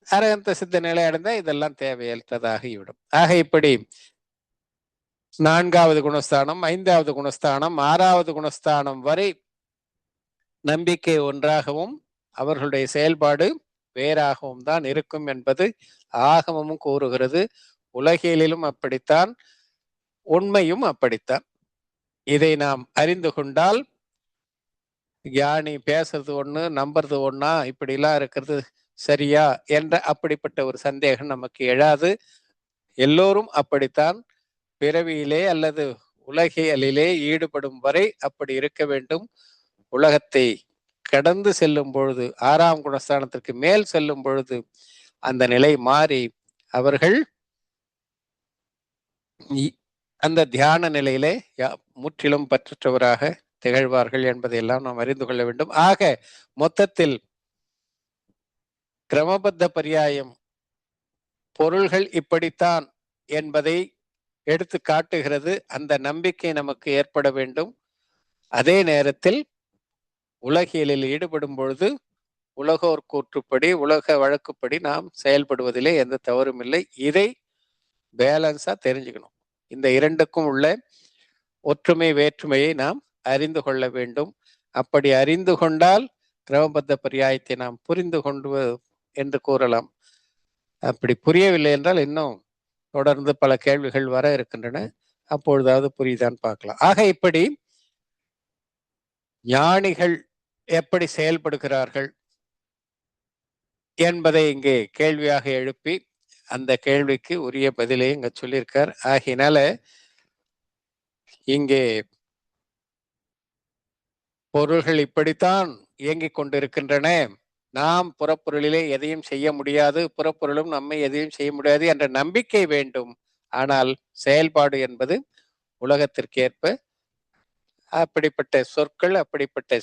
அரகந்த சித்த நிலை அடைந்தா இதெல்லாம் தேவையற்றதாகிவிடும். ஆக இப்படி 4வது குணஸ்தானம், 5வது குணஸ்தானம், 6வது குணஸ்தானம் வரை நம்பிக்கை ஒன்றாகவும் அவர்களுடைய செயல்பாடு வேறாகவும் தான் இருக்கும் என்பது ஆகமமும் கூறுகிறது. உலகியலிலும் அப்படித்தான், உண்மையும் அப்படித்தான். இதை நாம் அறிந்து கொண்டால் ஞானி பேசுறது ஒண்ணு, நம்புறது ஒண்ணா, இப்படிலாம் இருக்கிறது சரியா என்ற அப்படிப்பட்ட ஒரு சந்தேகம் நமக்கு எழாது. எல்லோரும் அப்படித்தான் பிறவியிலே அல்லது உலகியலிலே ஈடுபடும் வரை அப்படி இருக்க வேண்டும். உலகத்தை கடந்து செல்லும் பொழுது, 6ஆம் குணஸ்தானத்திற்கு மேல் செல்லும் பொழுது அந்த நிலை மாறி அவர்கள் அந்த தியான நிலையிலே முற்றிலும் பற்றற்றவராக திகழ்வார்கள் என்பதையெல்லாம் நாம் அறிந்து கொள்ள வேண்டும். ஆக மொத்தத்தில் கிரமபத்த பரியாயம் பொருள்கள் இப்படித்தான் என்பதை எடுத்து காட்டுகிறது. அந்த நம்பிக்கை நமக்கு ஏற்பட வேண்டும். அதே நேரத்தில் உலகியலில் ஈடுபடும் பொழுது உலகோர் கூற்றுப்படி, உலக வழக்குப்படி நாம் செயல்படுவதிலே எந்த தவறும் இல்லை. இதை பேலன்ஸா தெரிஞ்சுக்கணும். இந்த இரண்டுக்கும் உள்ள ஒற்றுமை வேற்றுமையை நாம் அறிந்து கொள்ள வேண்டும். அப்படி அறிந்து கொண்டால் கிரமபத்த பரியாயத்தை நாம் புரிந்து கொண்டு என்று கூறலாம். அப்படி புரியவில்லை என்றால் இன்னும் தொடர்ந்து பல கேள்விகள் வர இருக்கின்றன. அப்பொழுதாவது புரியுதான்னு பார்க்கலாம். ஆக இப்படி ஞானிகள் எப்படி செயல்படுகிறார்கள் என்பதை இங்கே கேள்வியாக எழுப்பி அந்த கேள்விக்கு உரிய பதிலை இங்க சொல்லியிருக்கார். ஆகினால இங்கே பொருள்கள் இப்படித்தான் இயங்கிக் கொண்டிருக்கின்றன, நாம் புறப்பொருளிலே எதையும் செய்ய முடியாது, புறப்பொருளும் நம்மை எதையும் செய்ய முடியாது என்ற நம்பிக்கை வேண்டும். ஆனால் செயல்பாடு என்பது உலகத்திற்கேற்ப அப்படிப்பட்ட சொற்கள், அப்படிப்பட்ட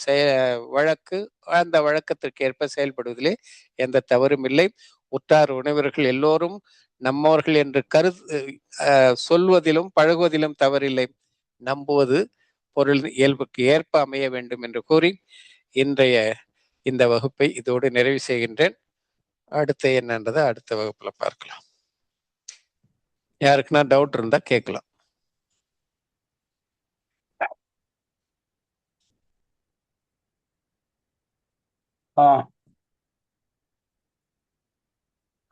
வழக்கு, அந்த வழக்கத்திற்கேற்ப செயல்படுவதிலே எந்த தவறும் இல்லை. உற்றார் உணவர்கள் எல்லோரும் நம்மவர்கள் என்று சொல்வதிலும் பழகுவதிலும் தவறில்லை. நம்புவது பொருள் இயல்புக்கு ஏற்ப அமைய வேண்டும் என்று கூறி இன்றைய இந்த வகுப்பை இதோடு நிறைவு செய்கின்றேன். அடுத்து என்னன்றதை அடுத்த வகுப்புல பார்க்கலாம். யாருக்குன்னா டவுட் இருந்தா கேட்கலாம்.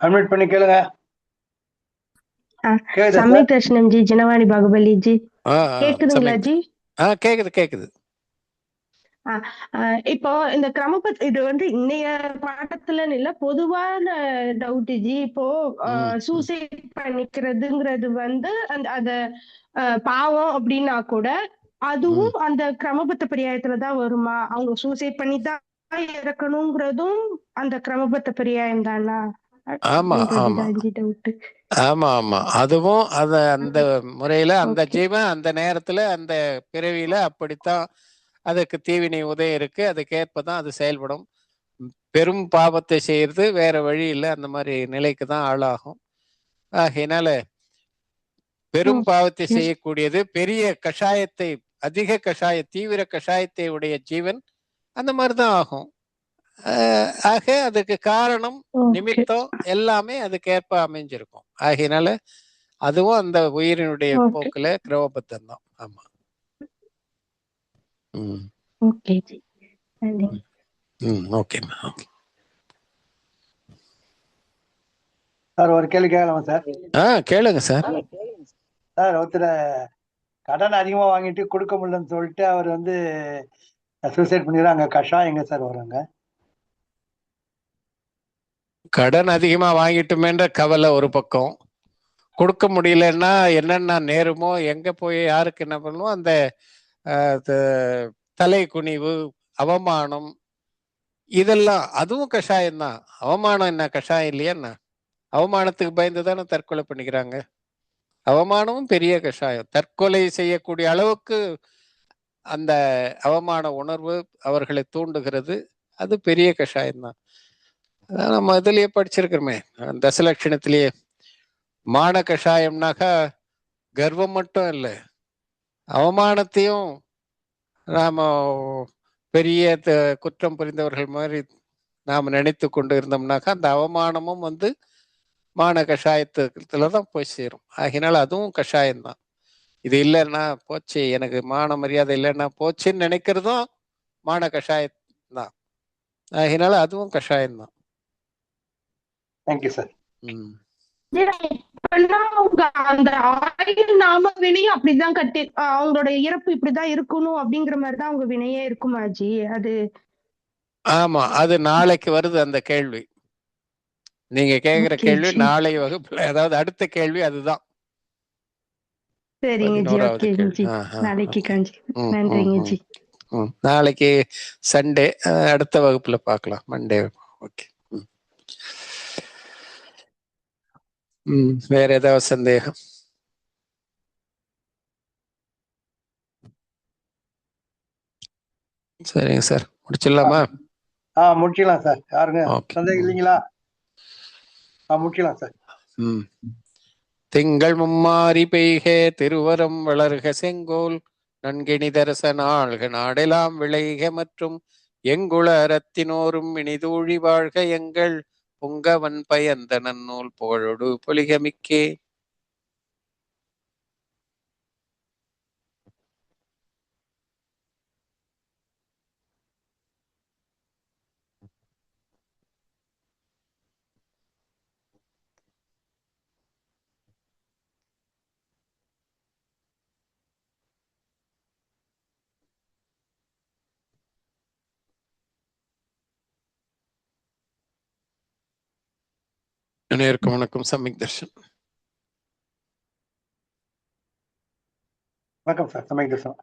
அட்மிட் பண்ணி கேளுங்க. சமயக் தர்ஷனம் ஜி, ஜனவாணி பாகுபலி ஜி. கேக்குதுங்களா ஜி? கேக்குது கேக்குது. இப்போ இந்த இது இன்னைய பாடத்துலன்னு இல்ல, பொதுவான டவுட் ஜி. இப்போ சூசைட் பண்ணிக்கிறதுங்கிறது அந்த பாவம் அப்படின்னா கூட அதுவும் அந்த கிரமபத்த பரியாயத்துலதான் வருமா? அவங்க சூசைட் பண்ணிதான் இறக்கணுங்கிறதும் அந்த கிரமபத்த பரியாயம் தானா? ஆமா ஆமா டவுட். ஆமா ஆமா அதுவும் அந்த முறையில அந்த ஜீவன் அந்த நேரத்துல அந்த பிறவியில அப்படித்தான் அதுக்கு தீவினை உதயம் இருக்கு. அதுக்கேற்பதான் அது செயல்படும். பெரும் பாவத்தை செய்யறது வேற வழி இல்லை, அந்த மாதிரி நிலைக்கு தான் ஆளாகும். ஆகையினால பெரும் பாவத்தை செய்யக்கூடியது பெரிய கஷாயத்தை, அதிக தீவிர கஷாயத்தை உடைய ஜீவன் அந்த மாதிரிதான் ஆகும். ஆக அதுக்கு காரணம், நிமித்தம் எல்லாமே அதுக்கேற்ப அமைஞ்சிருக்கும். ஆகையினால அதுவும் அந்த உயிரினுடைய போக்குல கிரமபத்தம் தான். ஆமா. ஓகே சார் ஒரு கேள்வி கேட்கலாமா சார்? கேளுங்க சார். சார் ஒருத்தர் கடன் அதிகமா வாங்கிட்டு கொடுக்க முடியலன்னு சொல்லிட்டு அவர் சூசைட் பண்ணிடுறாங்க. கஷாயம் எங்க சார் வராங்க? கடன் அதிகமா வாங்கிட்டுமேன்ற கவலை ஒரு பக்கம், கொடுக்க முடியலன்னா என்னென்ன நேருமோ, எங்க போய் யாருக்கு என்ன பண்ணுமோ, அந்த தலை குனிவு, அவமானம், இதெல்லாம் அதுவும் கஷாயம்தான். அவமானம் என்ன கஷாயம் இல்லையா? என்ன அவமானத்துக்கு பயந்து தானே தற்கொலை பண்ணிக்கிறாங்க. அவமானமும் பெரிய கஷாயம். தற்கொலை செய்யக்கூடிய அளவுக்கு அந்த அவமான உணர்வு அவர்களை தூண்டுகிறது. அது பெரிய கஷாயம்தான். அதான் நம்ம இதுலயே படிச்சிருக்கிறோமே, தசலட்சணத்திலேயே. மான கஷாயம்னாக்கா கர்வம் மட்டும் இல்லை, அவமானத்தையும் நாம பெரிய குற்றம் புரிந்தவர்கள் மாதிரி நாம் நினைத்து கொண்டு இருந்தோம்னாக்கா அந்த அவமானமும் மான கஷாயத்துலதான் போய் சேரும். ஆகினால அதுவும் கஷாயம்தான். இது இல்லைன்னா போச்சு, எனக்கு மான மரியாதை இல்லைன்னா போச்சுன்னு நினைக்கிறதும் மான கஷாயம்தான். ஆகினால அதுவும் கஷாயம்தான். Thank you sir. அந்த ஆயுள் நாம வினையும் அப்படிதான் கட்டி, அவங்களோட இறப்பு இப்படிதான் இருக்கணும் அப்படிங்கிற மாதிரிதான் அவங்க வினையே இருக்குமா ஜி? அது ஆமா, அது நாளைக்கு வருது அந்த கேள்வி. நீங்க கேக்குற கேள்வி நாளை வகுப்புல, அதாவது அடுத்த கேள்வி அதுதான். நாளைக்கு சண்டே, அடுத்த வகுப்புல பார்க்கலாம், மண்டே. ஓகே. வேற ஏதாவது சந்தேகம்? சரிங்க சார், முடிச்சிடலாமா? முடிச்சிடலாம் சார். யாருங்க சந்தேகம் இல்லைங்களா? முடிச்சிடலாம் சார். திங்கள் மும்மாரி பெய்க, திருவரம் வளர்க செங்கோல், நன்கினி தரசனாள்க நாடெல்லாம் விளைக, மற்றும் எங்குள அறத்தினோரும் இனிதூழி வாழ்க, எங்கள் பொங்கவன் பயந்த நன்னூல் புகழொடு பொலிகமிக்கே. அனைவருக்கும் வணக்கம். சமயக் தர்ஷன். வணக்கம் சார். சமயக் தர்ஷன்.